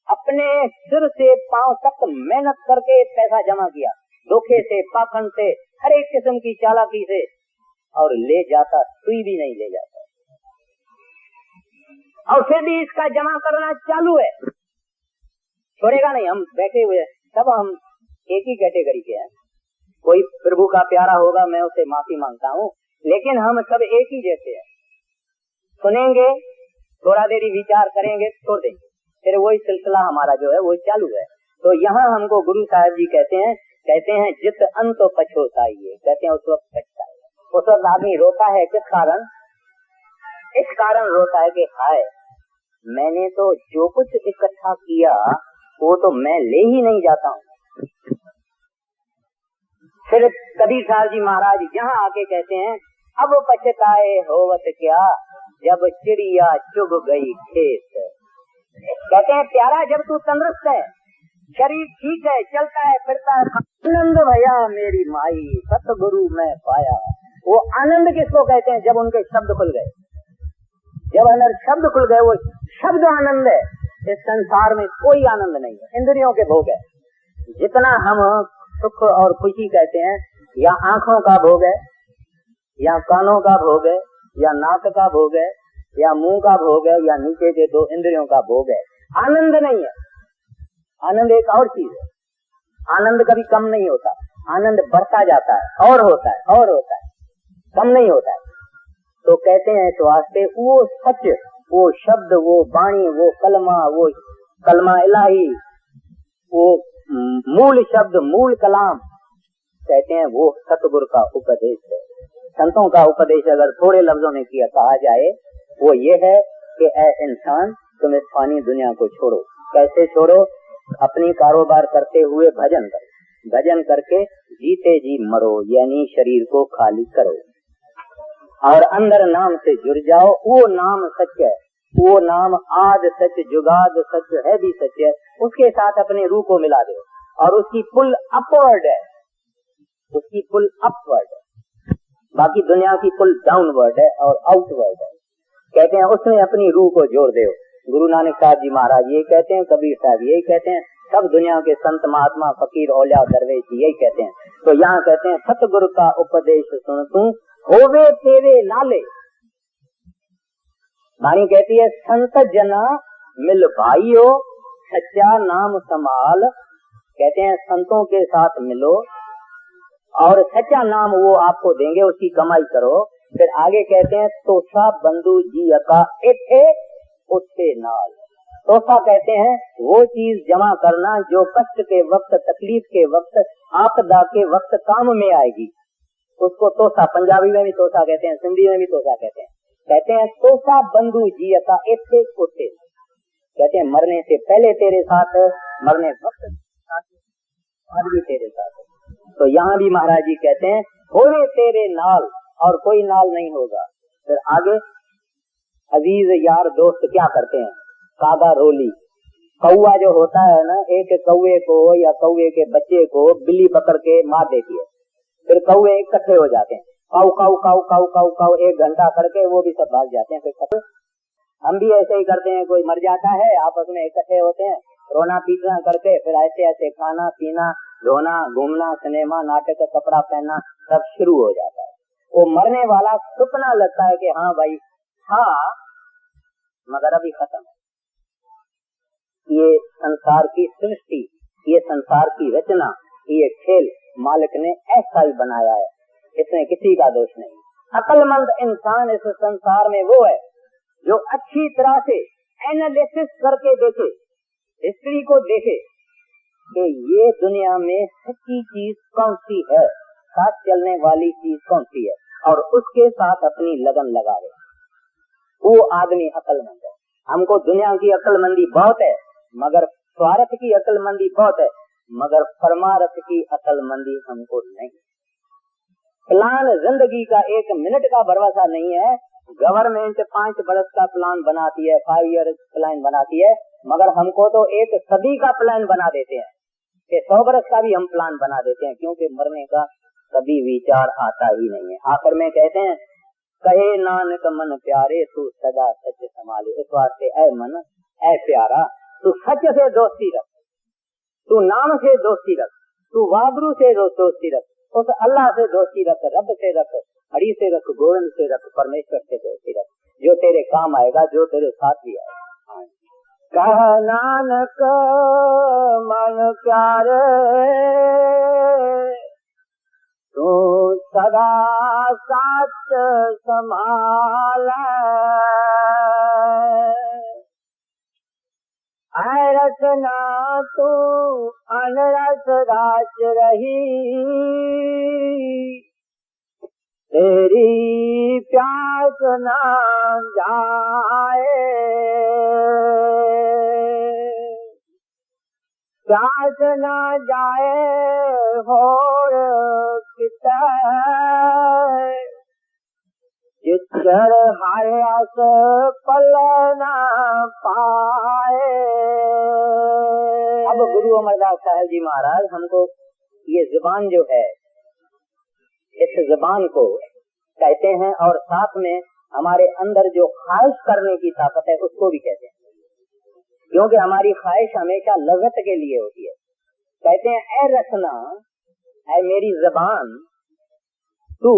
अपने सिर से पांव तक मेहनत करके पैसा जमा किया, धोखे से, पाखंड से, हर एक किस्म की चालाकी से, और ले जाता सुई भी नहीं ले जाता। और फिर भी इसका जमा करना चालू है, छोड़ेगा नहीं। हम बैठे हुए सब हम एक ही कैटेगरी के हैं। कोई प्रभु का प्यारा होगा, मैं उसे माफी मांगता हूँ, लेकिन हम सब एक ही जैसे हैं। सुनेंगे, थोड़ा देरी विचार करेंगे, छोड़ देंगे, फिर वही सिलसिला हमारा जो है वो चालू है। तो यहाँ हमको गुरु साहब जी कहते हैं जित अंत पछोताइए, कहते हैं उस वक्त पछता है। उस वक्त आदमी रोता है, किस कारण? इस कारण रोता है कि हाय मैंने तो जो कुछ इकट्ठा किया वो तो मैं ले ही नहीं जाता हूँ। फिर कबीर साहब जी महाराज यहाँ आके कहते हैं अब पछताए होवत क्या, जब चिड़िया चुग गई खेत। कहते हैं प्यारा जब तू तंदुरुस्त है, शरीर ठीक है, चलता है, फिरता है, आनंद भया मेरी माई सतगुरु में पाया। वो आनंद किसको कहते हैं? जब उनके शब्द खुल गए, जब अंदर शब्द खुल गए, वो शब्द आनंद है। इस संसार में कोई आनंद नहीं है, इंद्रियों के भोग है। जितना हम सुख और खुशी कहते हैं, या आंखों का भोग है, या कानों का भोग है, या नाक का भोग है, या मुंह का भोग है, या नीचे के 2 इंद्रियों का भोग है। आनंद नहीं है। आनंद एक और चीज है। आनंद कभी कम नहीं होता, आनंद बढ़ता जाता है और होता है और होता है, कम नहीं होता है। तो कहते हैं तो वास्ते वो सच, वो शब्द, वो वाणी, वो कलमा इलाही, वो मूल शब्द, मूल कलाम, कहते हैं वो सतगुरु का उपदेश है। संतों का उपदेश अगर थोड़े लफ्जों में किया कहा जाए, वो ये है कि ऐ इंसान तुम इस फानी दुनिया को छोड़ो। कैसे छोड़ो? अपनी कारोबार करते हुए भजन करो, भजन करके जीते जी मरो, यानी शरीर को खाली करो और अंदर नाम से जुड़ जाओ। वो नाम सच है, वो नाम आद सच, जुगाद सच है भी सच है। उसके साथ अपने रूह को मिला दो और उसकी पुल अपवर्ड है, उसकी पुल अपवर्ड है, बाकी दुनिया की पुल डाउनवर्ड है और आउटवर्ड है। कहते हैं उसमें अपनी रूह को जोड़ दो। गुरु नानक साहब जी महाराज ये कहते हैं, कबीर साहब यही कहते हैं, सब दुनिया के संत महात्मा फकीर औलिया दरवेश यही कहते हैं। तो यहाँ कहते हैं सतगुरु का उपदेश सुन तू होवे तेरे नाले। वाणी कहती है संत जना मिल भाइयो सच्चा नाम संभाल। कहते हैं संतों के साथ मिलो और सच्चा नाम वो आपको देंगे, उसकी कमाई करो। फिर आगे कहते हैं तोसा बंधु जी का एथे उससे नाल। तोसा कहते हैं वो चीज जमा करना जो कष्ट के वक्त, तकलीफ के वक्त, आपदा के वक्त काम में आएगी, उसको तोसा। पंजाबी में भी तोसा कहते हैं, सिंधी में भी तोसा कहते हैं। कहते हैं तोसा बंधु जी का एथे उससे। कहते हैं मरने से पहले तेरे साथ, मरने वक्त आज भी तेरे साथ। तो यहाँ भी महाराज जी कहते हैं होवे तेरे नाल और कोई नाल नहीं होगा। फिर आगे अजीज यार दोस्त क्या करते हैं? कागा रोली, कौआ जो होता है ना, एक कौए को या कौए के बच्चे को बिल्ली पकड़ के मार देती है, फिर कौवे इकट्ठे हो जाते हैं, काऊ काऊ काऊ काऊ काऊ काऊ 1 घंटा करके वो भी सब भाग जाते हैं। फिर हम भी ऐसे ही करते हैं, कोई मर जाता है आपस में इकट्ठे होते हैं, रोना पीटना करके फिर ऐसे ऐसे खाना पीना धोना घूमना सिनेमा नाटक कपड़ा पहनना सब शुरू हो जाता है। वो मरने वाला सपना लगता है कि हाँ भाई हाँ, मगर अभी खत्म है। ये संसार की सृष्टि, ये संसार की रचना, ये खेल मालिक ने ऐसा ही बनाया है, इसमें किसी का दोष नहीं। अक्लमंद इंसान इस संसार में वो है जो अच्छी तरह से एनालिसिस करके देखे, हिस्ट्री को देखे कि ये दुनिया में सच्ची चीज कौन सी है, साथ चलने वाली चीज कौन सी है, और उसके साथ अपनी लगन लगावे। वो आदमी अक्लमंद है। हमको दुनिया की अक्लमंदी बहुत है, मगर स्वार्थ की अक्लमंदी बहुत है, मगर परमार्थ की अक्लमंदी हमको नहीं। प्लान जिंदगी का 1 मिनट का भरोसा नहीं है। गवर्नमेंट 5 वर्ष का प्लान बनाती है, 5 ईयर प्लान बनाती है, मगर हमको तो 1 सदी का प्लान बना देते हैं कि 100 वर्ष का भी हम प्लान बना देते हैं, क्योंकि मरने का कभी विचार आता ही नहीं है। आखिर में कहते हैं कहे नानक मन प्यारे तू सदा सच संभाले। इस वास्ते ऐ मन ऐ प्यारा तू सच से दोस्ती रख, तू नाम से दोस्ती रख, तू वाबरू से दोस्ती रख, उस अल्लाह से दोस्ती रख, रब से रख, हरि से रख, गोविंद से रख, परमेश्वर से दोस्ती रख, जो तेरे काम आएगा, जो तेरे साथ भी आएगा। कह नानक मन प्यारे तू सदा साथ संभाल, रचना तू अनरस राज रही, तेरी प्यास ना जाए, प्यास ना जाए होर किता, जितर हारे आस पल ना पाए। अब गुरु अमरदास साहब जी महाराज हमको ये जुबान जो है, इस जुबान को कहते हैं, और साथ में हमारे अंदर जो ख्वाहिश करने की ताकत है उसको भी कहते हैं, क्योंकि हमारी ख्वाहिश हमेशा लज़्ज़त के लिए होती है। कहते हैं ऐ रसना, ऐ मेरी जुबान तू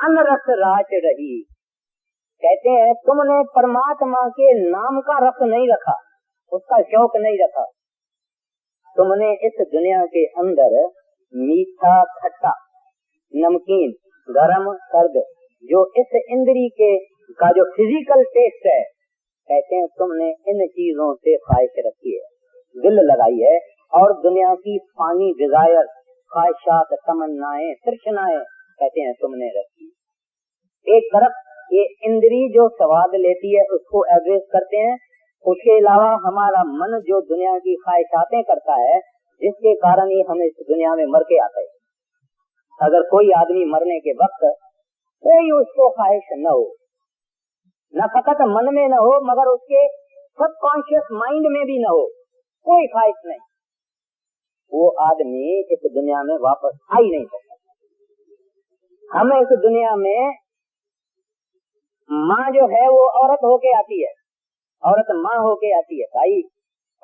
अनरस राज रही। कहते हैं तुमने परमात्मा के नाम का रस नहीं रखा, उसका शौक नहीं रखा। तुमने इस दुनिया के अंदर मीठा खट्टा नमकीन गरम सर्द जो इस इंद्री के का जो फिजिकल टेस्ट है, कहते हैं तुमने इन चीजों से ख्वाहिश रखी है, दिल लगाई है, और दुनिया की पानी डिजायर ख्वाहिशात तमन्नाएं तृष्णाएं कहते हैं तुमने रखी। एक तरफ ये इंद्री जो स्वाद लेती है उसको एवरेज करते हैं, उसके अलावा हमारा मन जो दुनिया की ख्वाहिशातें करता है, जिसके कारण ही हम इस दुनिया में मर के आते हैं। अगर कोई आदमी मरने के वक्त कोई उसको ख्वाहिश न हो, न फकत मन में न हो मगर उसके सबकॉन्शियस माइंड में भी न हो, कोई ख्वाहिश नहीं, वो आदमी इस दुनिया में वापस आ ही नहीं सकता। हम इस दुनिया में माँ जो है वो औरत होके आती है, औरत माँ होके आती है भाई,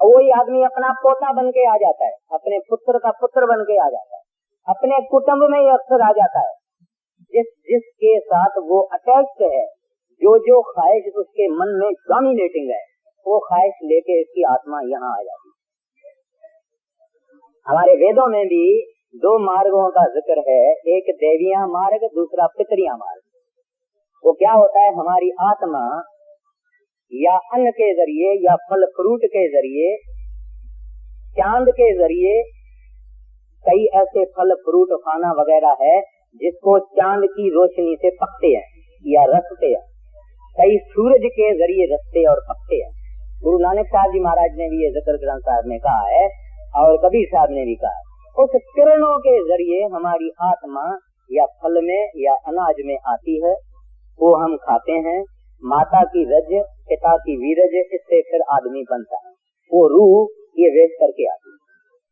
वही आदमी अपना पोता बन के आ जाता है, अपने पुत्र का पुत्र बन के आ जाता है, अपने कुटुंब में ही अक्सर आ जाता है। जिसके साथ वो अटैच्ड है, जो ख्वाहिश उसके मन में डोमिनेटिंग है, वो ख्वाहिश लेके इसकी आत्मा यहाँ आ जाती है। हमारे वेदों में भी 2 मार्गों का जिक्र है, एक देवियां मार्ग, दूसरा पितरियां मार्ग। वो क्या होता है, हमारी आत्मा या अन्न के जरिए या फल फ्रूट के जरिए, चांद के जरिए, कई ऐसे फल फ्रूट खाना वगैरह है जिसको चांद की रोशनी से पकते हैं या रखते हैं, कई सूरज के जरिए रखते और पकते हैं। गुरु नानक साहब जी महाराज ने भी ये जिक्र ग्रंथ साहब में कहा है और कबीर साहब ने भी कहा है। उस किरणों के जरिए हमारी आत्मा या फल में या अनाज में आती है, वो हम खाते हैं। माता की रज पिता की वीरज, इससे फिर आदमी बनता है, वो रूह ये वेच करके आती है।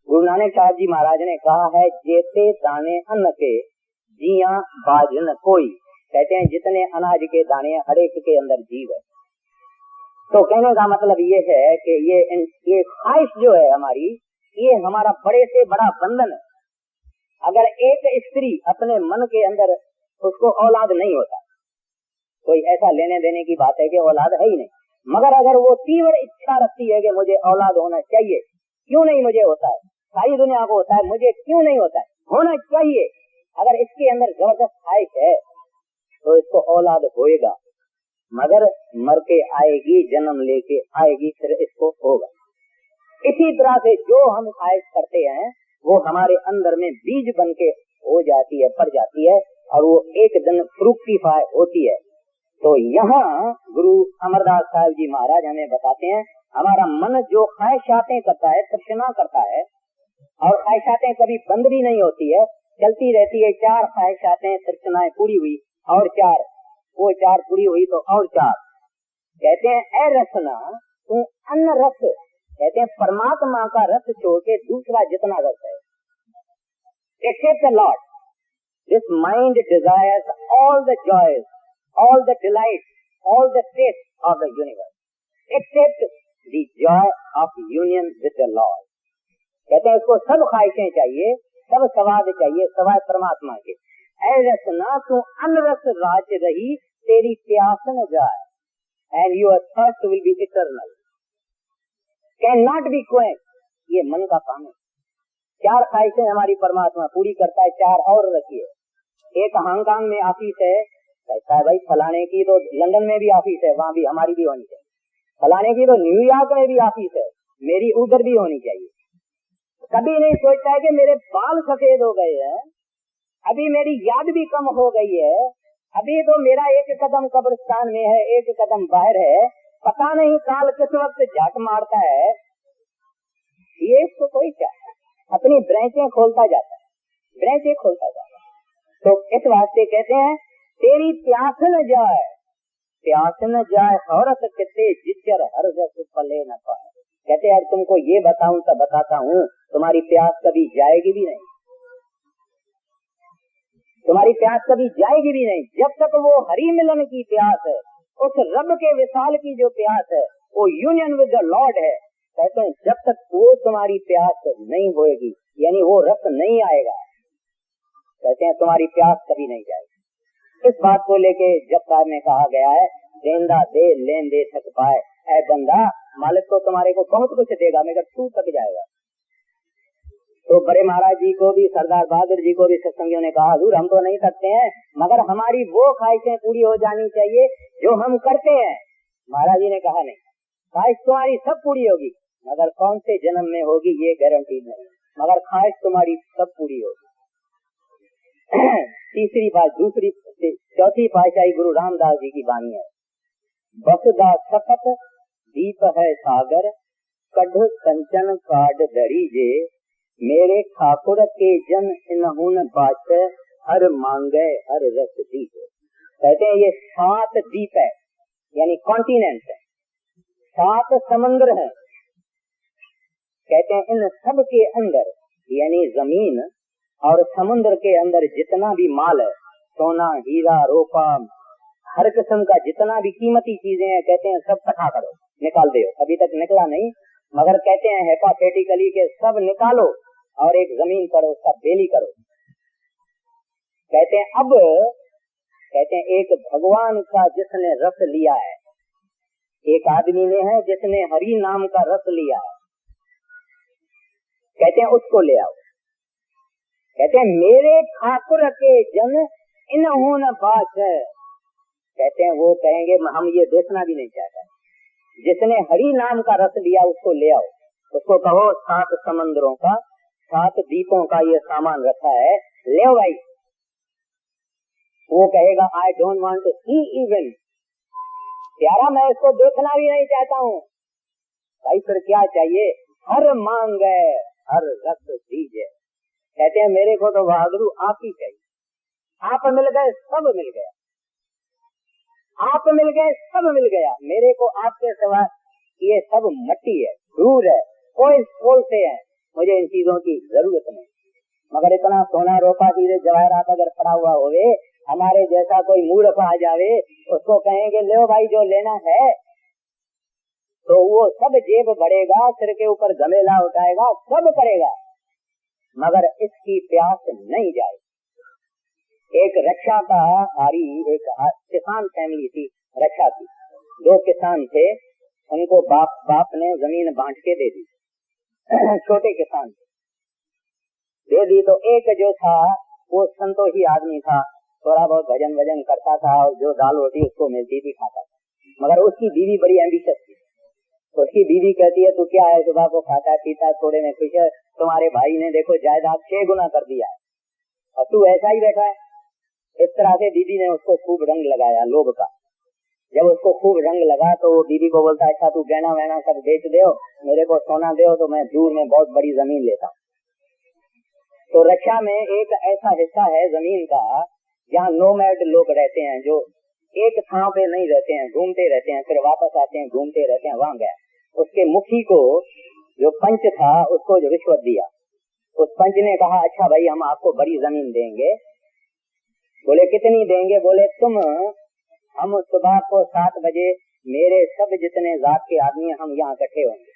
गुरु नानक साहब जी महाराज ने कहा है, जेते दाने अन्न के जिया बाज न कोई। कहते हैं जितने अनाज के दाने हर एक के अंदर जीव है। तो कहने का मतलब ये है कि ये ख्वाहिश जो है हमारी, ये हमारा बड़े से बड़ा बंधन है। अगर एक स्त्री अपने मन के अंदर उसको औलाद नहीं होता, कोई ऐसा लेने देने की बात है कि औलाद है ही नहीं, मगर अगर वो तीव्र इच्छा रखती है कि मुझे औलाद होना चाहिए, क्यों नहीं मुझे होता है, सारी दुनिया को होता है, मुझे क्यों नहीं होता है, होना चाहिए, अगर इसके अंदर जबरदस्त ख्वाहिश है तो इसको औलाद होएगा, मगर मर के आएगी, जन्म लेके आएगी, फिर इसको होगा। इसी तरह से जो हम ख्वाहिश करते हैं वो हमारे अंदर में बीज बन के हो जाती है, पड़ जाती है, और वो एक दिन फ्रूक्टिफाई होती है। तो यहाँ गुरु अमरदास साहब जी महाराज हमें बताते हैं, हमारा मन जो ख्वाहिशातें करता है, तृष्णा करता है, और ख्वाहिशातें कभी बंद भी नहीं होती है, चलती रहती है। 4 ख्वाहिशातें तृष्णाएं पूरी हुई और 4, वो 4 पूरी हुई तो और 4। कहते हैं ए रसना तू अन्न रस, कहते हैं परमात्मा का रस छोड़ के दूसरा जितना रस है, except the Lord, this mind desires all the joys, all the delights, all the taste of the universe, except the joy of union with the Lord. कहते हैं इसको सब ख्वाहिशें चाहिए, सब स्वाद चाहिए, सवाय परमात्मा के। ऐ रसना तू अनरस राज रही, तेरी प्यास न जाए, and your thirst will be eternal, cannot be quenched। ये मन का काम है। 4 ख्वाहिशें हमारी परमात्मा पूरी करता है, 4 और रखिए। एक हांगकांग में ऑफिस है, कहता है भाई फलाने की तो लंदन में भी ऑफिस है, वहाँ भी हमारी भी होनी चाहिए, फलाने की तो न्यूयॉर्क में भी ऑफिस है, मेरी उधर भी होनी चाहिए। कभी नहीं सोचता है कि मेरे बाल सफेद हो गए हैं, अभी मेरी याद भी कम हो गई है, अभी तो मेरा एक कदम कब्रिस्तान में है, एक कदम बाहर है, पता नहीं काल किस वक्त झट मारता है। ये इसको कोई क्या अपनी ब्रांचें खोलता जाता है, ब्रांचें खोलता जाता है। तो इस वास्ते कहते हैं तेरी प्यास न जाए, प्यास न जाए औरत कितने जिचर हर रस फले न पाए। कहते यार तुमको ये बताऊं तो बताता हूँ, तुम्हारी प्यास कभी जाएगी भी नहीं, तुम्हारी प्यास कभी जाएगी भी नहीं, जब तक वो हरि मिलन की प्यास है, उस रब के विशाल की जो प्यास है, वो यूनियन विद द लॉर्ड है। कहते हैं जब तक वो तुम्हारी प्यास नहीं होएगी, यानी वो रस नहीं आएगा, कहते हैं तुम्हारी प्यास कभी नहीं जाएगी। इस बात को लेके जपकार में कहा गया है, देंदा दे लेन दे थक पाए, ऐ बंदा मालिक तो तुम्हारे को बहुत कुछ देगा मगर तू थक जाएगा। तो बड़े महाराज जी को भी, सरदार बहादुर जी को भी सत्संगियों ने कहा हजूर हम तो नहीं थकते हैं, मगर हमारी वो ख्वाहिशें पूरी हो जानी चाहिए जो हम करते हैं। महाराज जी ने कहा नहीं, ख्वाहिश तुम्हारी सब पूरी होगी, मगर कौन से जन्म में होगी ये गारंटी नहीं, मगर ख्वाहिश तुम्हारी सब पूरी होगी। तीसरी बात, दूसरी चौथी पातशाही गुरु रामदास जी की वाणी है, बसदा सपत दीप है सागर, कढ़ कंचन काड दरी जे, मेरे ठाकुर के जन इनहुन बात, हर मांगे हर रस दीप। कहते हैं ये 7 दीप है, यानी कॉन्टिनेंट है, 7 समुद्र है। कहते हैं इन सब के अंदर, यानी जमीन और समुद्र के अंदर जितना भी माल है, सोना हीरा रोपा, हर किस्म का जितना भी कीमती चीजें हैं, कहते हैं सब इकट्ठा करो, निकाल दो। अभी तक निकला नहीं, मगर कहते हैं हेपाथेटिकली के सब निकालो और एक जमीन करो, उसका बेली करो। कहते हैं अब, कहते हैं एक भगवान का जिसने रस लिया है, एक आदमी ने है जिसने हरि नाम का रस लिया है, कहते हैं उसको ले आओ। कहते हैं मेरे ठाकुर के जन इन्हों बात है, कहते हैं वो कहेंगे हम ये देखना भी नहीं चाहता, जिसने हरि नाम का रस लिया उसको ले आओ, उसको कहो 7 समुद्रों का 7 दीपों का ये सामान रखा है, ले आओ भाई। वो कहेगा I don't want to see even, प्यारा मैं इसको देखना भी नहीं चाहता हूँ। भाई फिर क्या चाहिए, हर मांगे हर रस दीजिए। कहते हैं मेरे को तो बहादुर आप ही चाहिए, आप मिल गए सब मिल गया, आप मिल गए सब मिल गया, मेरे को आपके सिवा ये सब मट्टी है, धूल है, कोई खोल से है, मुझे इन चीजों की जरूरत नहीं। मगर इतना सोना रोपा हीरे जवाहरात अगर पड़ा हुआ होवे, हमारे जैसा कोई मूर्ख आ जावे, उसको कहेंगे ले भाई जो लेना है, तो वो सब जेब भरेगा, सिर के ऊपर गमेला उठाएगा, सब करेगा, मगर इसकी प्यास नहीं जाए। एक रक्षा का हारी, एक किसान फैमिली थी, रक्षा की, 2 किसान थे, उनको बाप ने जमीन बांट के दे दी। छोटे किसान दे दी, तो एक जो था वो संतोषी आदमी था, थोड़ा बहुत भजन वजन करता था और जो दाल रोटी उसको मिलती थी खाता था, मगर उसकी बीवी बड़ी एम्बिशियस थी। उसकी बीवी कहती है तू क्या है, सुबह को खाता है पीता है, थोड़े में खुश है, तुम्हारे भाई ने देखो जायदाद 6 गुना कर दिया है और तू ऐसा ही बैठा है। इस तरह से बीवी ने उसको खूब रंग लगाया लोभ का। जब उसको खूब रंग लगा तो वो बीवी को बोलता है अच्छा तू गहना वहना सब बेच दो, मेरे को सोना दो तो मैं दूर में बहुत बड़ी जमीन लेता हूँ। तो रक्षा में एक ऐसा हिस्सा है जमीन का जहाँ नोमैड लोग रहते हैं, जो एक ठाव पे नहीं रहते हैं, घूमते रहते हैं, फिर वापस आते हैं, घूमते रहते हैं। वहाँ गया, उसके मुखी को जो पंच था उसको जो रिश्वत दिया, उस पंच ने कहा अच्छा भाई हम आपको बड़ी जमीन देंगे। बोले कितनी देंगे? बोले तुम हम सुबह को 7 बजे मेरे सब जितने जात के आदमी हम यहाँ इकट्ठे होंगे,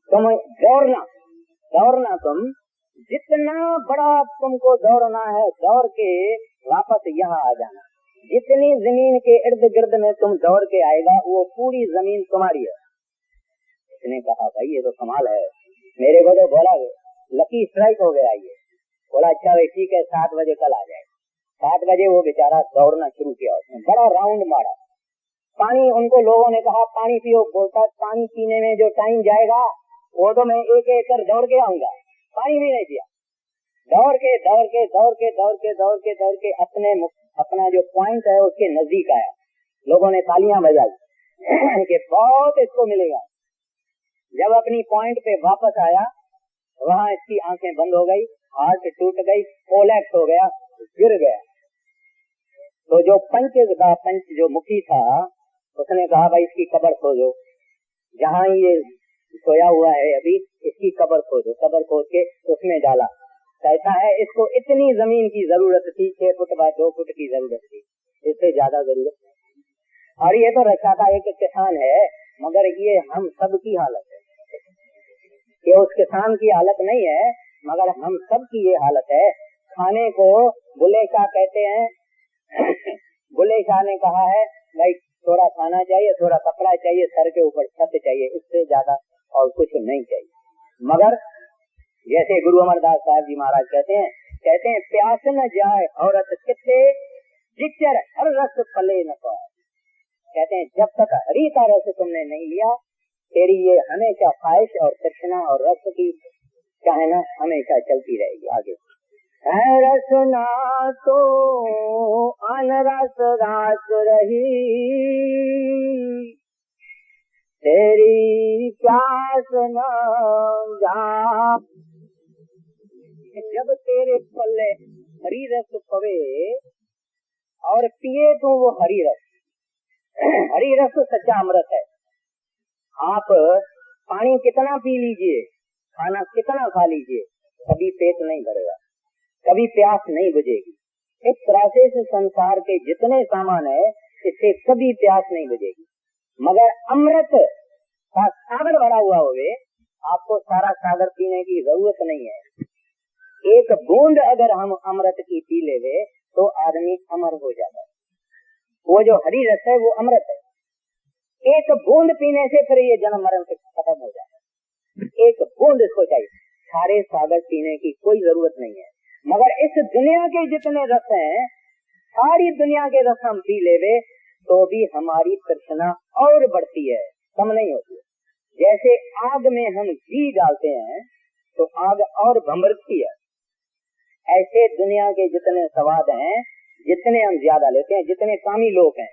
तुम दौड़ना तुम जितना बड़ा तुमको दौड़ना है, दौड़ के वापस यहाँ आ जाना। जितनी जमीन के इर्द गिर्द में तुम दौड़ के आएगा वो पूरी जमीन तुम्हारी है। उसने कहा भाई ये तो कमाल है, मेरे को तो बोला लकी स्ट्राइक हो गया ये। बोला अच्छा भाई ठीक है 7 बजे कल आ जाए। 7 बजे वो बेचारा दौड़ना शुरू किया, उसने बड़ा राउंड मारा। पानी, उनको लोगों ने कहा पानी पियो, बोलता पानी पीने में जो टाइम जाएगा वो तो मैं एक एकड़ दौड़ के आऊंगा। पानी भी नहीं पिया, दौड़ के अपना जो पॉइंट है उसके नजदीक आया। लोगों ने तालियां बजाई कि बहुत इसको मिलेगा। जब अपनी पॉइंट पे वापस आया वहाँ इसकी आंखें बंद हो गई, हार्ट टूट गई, कोलैप्स हो गया, गिर गया। तो जो पंच जो मुखी था उसने कहा भाई इसकी कब्र खोदो, जहाँ ये सोया हुआ है अभी इसकी कब्र खोदो। कब्र खोद के उसमें डाला। कहता है इसको इतनी जमीन की जरूरत थी, 6 फुट बाय 2 फुट की जरूरत थी, इससे ज्यादा जरूरत। और ये तो रक्षा का एक किसान है, मगर ये हम सब की हालत है। ये उस किसान की हालत नहीं है, मगर हम सब की ये हालत है। खाने को बुल्ले शाह कहते हैं। बुल्ले शाह ने कहा है भाई थोड़ा खाना चाहिए, थोड़ा कपड़ा चाहिए, सर के ऊपर छत चाहिए, इससे ज्यादा और कुछ नहीं चाहिए। मगर जैसे गुरु अमरदास साहब जी महाराज कहते हैं प्यास न जाए औरत कितने जिक्र हर रस पले न पाए। कहते हैं जब तक हरि का रस तुमने नहीं लिया, तेरी ये हमेशा ख्वाहिश और तृष्णा और रस की चाहना हमेशा चलती रहेगी आगे। रसना तो अनरस रास रही, तेरी प्यास न जा। जब तेरे पल्ले हरी रस पवे और पिए तो वो हरी रस, हरी रस सच्चा अमृत है। आप पानी कितना पी लीजिए, खाना कितना खा लीजिए, कभी पेट नहीं भरेगा, कभी प्यास नहीं बुझेगी। इस तरह से इस संसार के जितने सामान है इससे कभी प्यास नहीं बुझेगी। मगर अमृत का सागर भरा हुआ हुए आपको सारा सागर पीने की जरूरत नहीं है। एक बूंद अगर हम अमृत की पी लेवे तो आदमी अमर हो जाता है। वो जो हरी रस है वो अमृत है। एक बूंद पीने से फिर ये जन्म मरण से खत्म हो जाता है। एक बूंद इसको चाहिए, सारे सागर पीने की कोई जरूरत नहीं है। मगर इस दुनिया के जितने रस हैं, सारी दुनिया के रस हम पी लेवे तो भी हमारी तृष्णा और बढ़ती है, कम नहीं होती। जैसे आग में हम घी डालते हैं तो आग और भंभरती है, ऐसे दुनिया के जितने स्वाद हैं, जितने हम ज्यादा लेते हैं, जितने कामी लोग हैं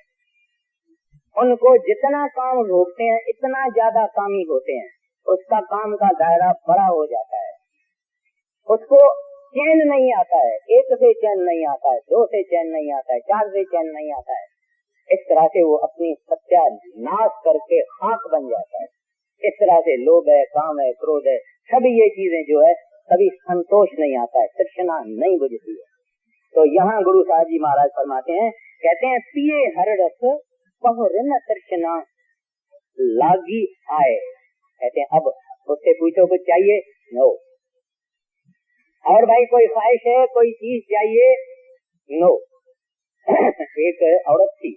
उनको जितना काम रोकते हैं इतना ज्यादा कामी होते हैं, उसका काम का दायरा बड़ा हो जाता है। उसको चैन नहीं आता है, 1 से चैन नहीं आता है, 2 से चैन नहीं आता है, 4 से चैन नहीं आता है। इस तरह से वो अपनी सत्यानाश करके खाक बन जाता है। इस तरह से लोभ है, काम है, क्रोध है, सभी ये चीजें जो है कभी संतोष नहीं आता है, तृष्णा नहीं बुझती है। तो यहाँ गुरु साहब जी महाराज फरमाते हैं, कहते हैं पिए हर रस बहुरिन तृष्णा लागी आए। कहते हैं अब उससे पूछो कुछ चाहिए, नो। और भाई कोई ख्वाहिश है, कोई चीज चाहिए, नो। एक औरत थी,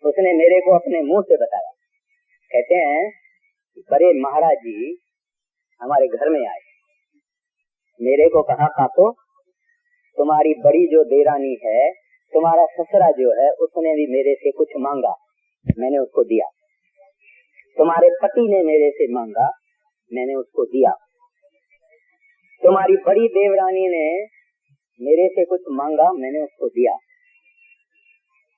उसने मेरे को अपने मुंह से बताया, कहते हैं बड़े महाराज जी हमारे घर में आए, मेरे को कहा काको तुम्हारी बड़ी जो देरानी है, तुम्हारा ससुरा जो है, उसने भी मेरे से कुछ मांगा, मैंने उसको दिया। तुम्हारे पति ने मेरे से मांगा, मैंने उसको दिया। तुम्हारी बड़ी देवरानी ने मेरे से कुछ मांगा, मैंने उसको दिया।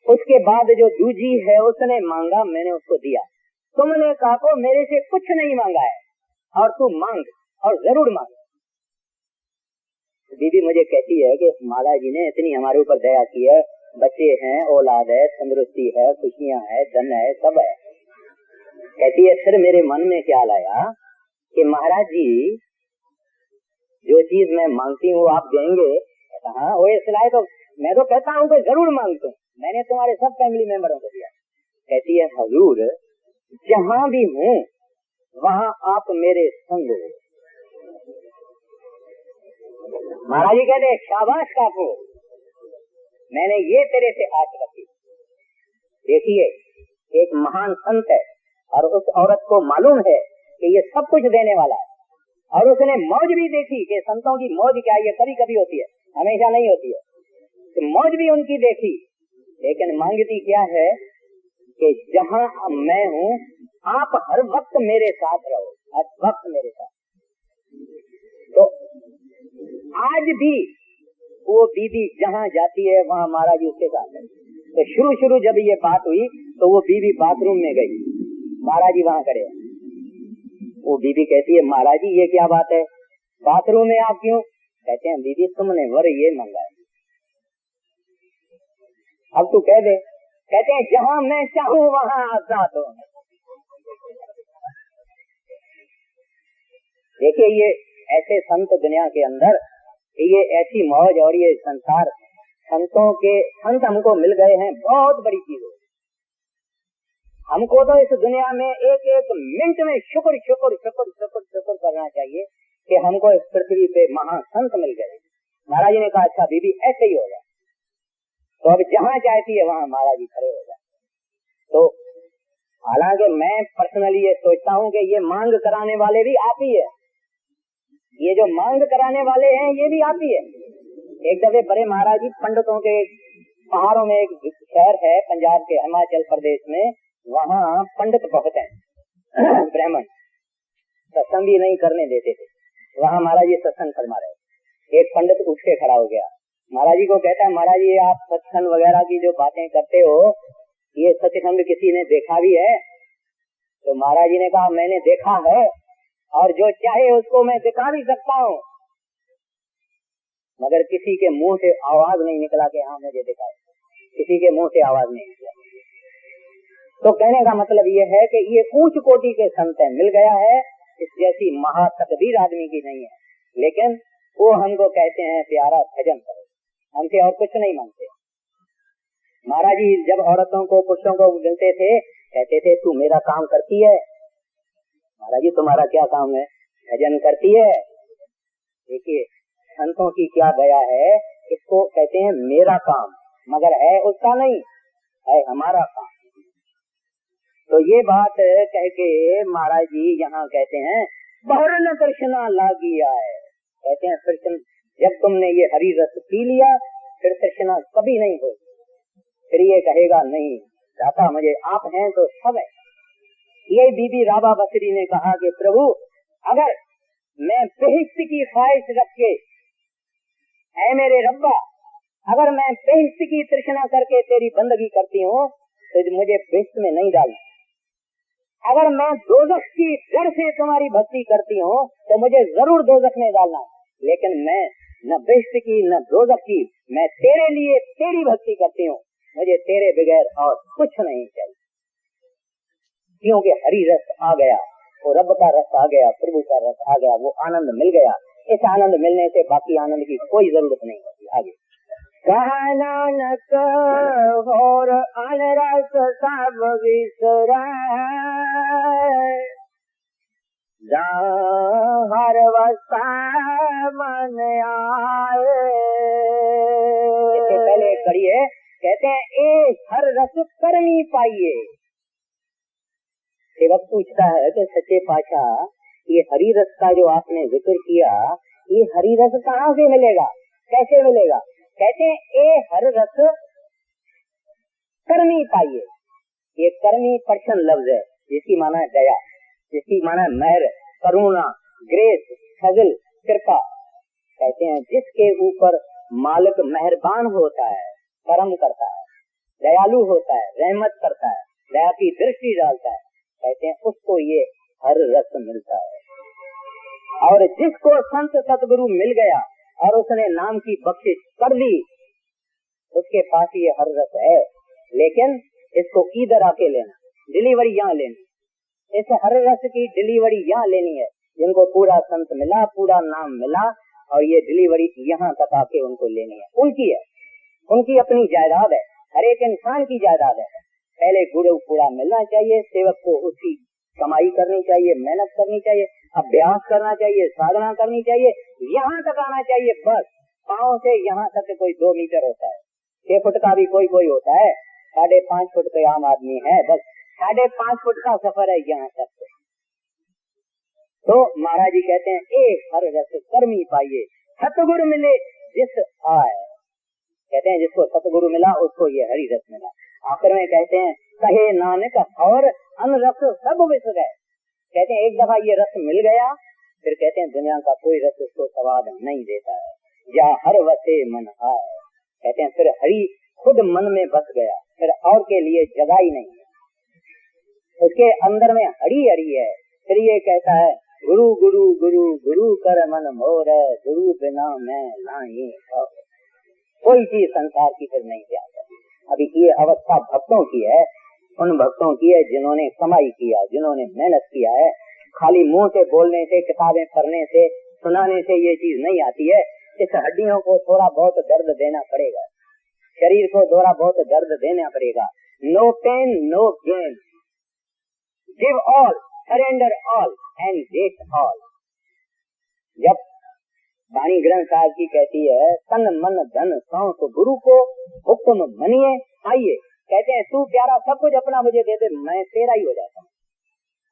उसके बाद जो दूजी है उसने मांगा, मैंने उसको दिया। तुमने कहा को मेरे से कुछ नहीं मांगा है और तू मांग, और जरूर मांग। दीदी मुझे कहती है कि माला जी ने इतनी हमारे ऊपर दया की है, बच्चे हैं, औलाद है, तंदुरुस्ती है, खुशियां है, धन है, सब है। कहती है फिर मेरे मन में क्या लाया कि महाराज जी जो चीज मैं मांगती हूँ आप देंगे। हाँ वो इसलिए तो मैं तो कहता हूँ कि जरूर मांगता हूँ, मैंने तुम्हारे सब फैमिली मेंबरों को दिया। कहती है हजूर जहाँ भी हूँ वहाँ आप मेरे संग हो। महाराज जी कहते शाबाश काको, मैंने ये तेरे से आस रखी। देखिए एक महान संत है और उस औरत को मालूम है कि ये सब कुछ देने वाला है, और उसने मौज भी देखी कि संतों की मौज क्या है, ये कभी कभी होती है, हमेशा नहीं होती है। तो मौज भी उनकी देखी, लेकिन मांगती क्या है कि जहाँ मैं हूँ आप हर वक्त मेरे साथ रहो, हर वक्त मेरे साथ। तो आज भी वो बीबी जहाँ जाती है वहाँ महाराज जी उसके साथ है। तो शुरू जब ये बात हुई तो वो बीबी बाथरूम में गई, महाराज जी वहाँ खड़े। वो बीबी कहती है महाराज जी ये क्या बात है, बाथरूम में आप क्यों? कहते हैं दीदी तुमने वर ये मंगा है, अब तू कह दे। कहते हैं जहाँ मैं चाहूँ वहाँ आजाद हो। देखिए ये ऐसे संत दुनिया के अंदर, ये ऐसी मौज और ये संसार, संतों के संत हमको मिल गए हैं, बहुत बड़ी चीज है। हमको तो इस दुनिया में एक एक मिनट में शुक्र शुक्र शुक्र शुक्र शुक्र करना चाहिए कि हमको इस पृथ्वी पे महासंत मिल गए। महाराज जी ने कहा अच्छा बीबी ऐसे ही होगा, तो अब जहाँ चाहती है वहाँ महाराज जी खड़े हो जाए। तो हालांकि मैं पर्सनली ये सोचता हूँ कि ये मांग कराने वाले भी आप ही है, ये जो मांग कराने वाले हैं ये भी आप ही है। एक दफे बड़े महाराज जी पंडितों के पहाड़ों में एक शहर है पंजाब के हिमाचल प्रदेश में, वहाँ पंडित बहुत हैं ब्राह्मण, सत्संग भी नहीं करने देते थे। वहाँ महाराज जी सत्संग फरमा रहे, एक पंडित उठ के खड़ा हो गया, महाराज जी को कहता है महाराज जी आप सत्संग वगैरह की जो बातें करते हो ये सत्संग किसी ने देखा भी है? तो महाराज जी ने कहा मैंने देखा है और जो चाहे उसको मैं दिखा भी सकता हूँ, मगर किसी के मुंह से आवाज नहीं निकला कि हाँ मुझे देखा है, किसी के मुंह से आवाज नहीं निकला। तो कहने का मतलब ये है कि ये ऊंच कोटि के संत है, मिल गया है, इस जैसी महातकबीर आदमी की नहीं है, लेकिन वो हमको कहते हैं प्यारा भजन करो, हमसे और कुछ नहीं मांगते। महाराज जी जब औरतों को पुरुषों को मिलते थे कहते थे तू मेरा काम करती है? महाराज जी तुम्हारा क्या काम है? भजन करती है। देखिए संतों की क्या दया है, इसको कहते हैं मेरा काम, मगर है उसका नहीं, है हमारा काम। तो ये बात कह के महाराज जी यहाँ कहते हैं बहुरन तृष्णा लागी आए। कहते हैं तृष्णा, जब तुमने ये हरी रस पी लिया फिर तृष्णा कभी नहीं हो, फिर ये कहेगा नहीं दाता मुझे आप हैं तो सब है। ये बीबी राबा बसरी ने कहा कि प्रभु अगर मैं बेहिश्त की ख्वाहिश रख के, ऐ मेरे रब्बा अगर मैं बेहिश्त की तृष्णा करके तेरी बंदगी करती हूँ तो मुझे बेहिश्त में नहीं डालना। अगर मैं दोजख की डर से तुम्हारी भक्ति करती हूँ तो मुझे जरूर दोजख में डालना, लेकिन मैं न बेहिश्त की न दोजख की, मैं तेरे लिए तेरी भक्ति करती हूँ, मुझे तेरे बगैर और कुछ नहीं चाहिए। क्योंकि हरी रस आ गया, वो रब का रस आ गया, प्रभु का रस आ गया, वो आनंद मिल गया। इस आनंद मिलने से बाकी आनंद की कोई जरूरत नहीं होती। आगे कहा नानक और अनरस सब विसराय, जहाँ हर वसा मन आए। इससे पहले करिए, कहते हैं ए हर रस कर्मी पाइए। सेवक पूछता है कि सच्चे पातशाह, ये हरि रस का जो आपने जिक्र किया, ये हरि रस कहाँ से मिलेगा, कैसे मिलेगा? कहते हैं ए हर रस कर्मी पाइए। ये कर्मी पर्सन लफ्ज है, जिसकी माना है दया, जिसकी माना है मेहर, करुणा, ग्रेस, फजल, कृपा। कहते हैं जिसके ऊपर मालिक मेहरबान होता है, करम करता है, दयालु होता है, रहमत करता है, दया की दृष्टि डालता है, कहते हैं उसको ये हर रस मिलता है। और जिसको संत सतगुरु मिल गया और उसने नाम की बख्शिश कर दी, उसके पास ये हर रस है। लेकिन इसको इधर आके लेना, डिलीवरी यहाँ लेनी, इस हर रस की डिलीवरी यहाँ लेनी है। जिनको पूरा संत मिला, पूरा नाम मिला, और ये डिलीवरी यहाँ तक आके उनको लेनी है, उनकी है, उनकी अपनी जायदाद है, हर एक इंसान की जायदाद है। पहले गुरु पूरा मिलना चाहिए, सेवक को उसकी कमाई करनी चाहिए, मेहनत करनी चाहिए, अभ्यास करना चाहिए, साधना करनी चाहिए, यहाँ तक आना चाहिए। बस पाँव से यहाँ तक कोई 2 मीटर होता है, 6 फुट का भी कोई होता है, 5.5 फुट के आम आदमी है, बस 5.5 फुट का सफर है यहाँ तक। तो महाराज जी कहते हैं एक हर रस कर्मी पाइए, सतगुरु मिले जिस आए। कहते हैं जिसको सतगुरु मिला उसको ये हरि रस मिला। आखिर में कहते हैं कहे नानक और अन रस सब विस गए। कहते हैं एक दफा ये रस मिल गया, फिर कहते हैं दुनिया का कोई रस उसको स्वाद नहीं देता है। या हर वसे मन आए, कहते हैं फिर हरि खुद मन में बस गया, फिर और के लिए जगह ही नहीं है, उसके अंदर में हरि हरि है। फिर ये कहता है गुरु गुरु गुरु गुरु कर मन मोर, गुरु बिना मैं नहीं। कोई चीज संसार की फिर नहीं जाता। अभी ये अवस्था भक्तों की है, उन भक्तों की है जिन्होंने कमाई किया, जिन्होंने मेहनत किया है। खाली मुंह से बोलने से, किताबें पढ़ने से, सुनाने से ये चीज नहीं आती है। इस हड्डियों को थोड़ा बहुत दर्द देना पड़ेगा, शरीर को थोड़ा बहुत दर्द देना पड़ेगा। No pain no gain, give all, surrender all and get all. जब वाणी ग्रंथ साहब की कहती है तन मन धन सौंप गुरु को हुक्म मनिए आइए, कहते हैं तू प्यारा सब कुछ अपना मुझे दे दे, मैं तेरा ही हो जाता हूँ।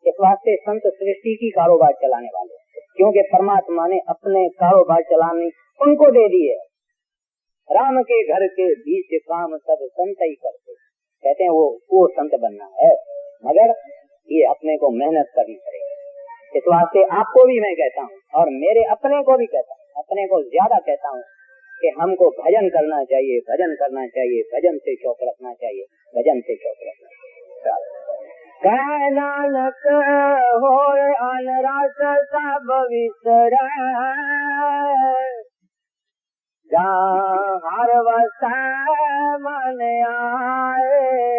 इस वास्ते संत सृष्टि की कारोबार चलाने वाले, क्योंकि परमात्मा ने अपने कारोबार चलाने उनको दे दिए। राम के घर के बीच काम सब संत ही करते, कहते हैं वो संत बनना है, मगर ये अपने को मेहनत करनी पड़ेगी। इस वास्ते आपको भी मैं कहता हूँ और मेरे अपने को भी कहता हूँ, अपने को ज्यादा कहता हूँ कि हमको भजन करना चाहिए, भजन करना चाहिए, भजन से शौक रखना चाहिए, भजन से शौक रखना चाहिए। कह नानक होर अनरस सब विसराय, जहाँ हर वसा मन आए।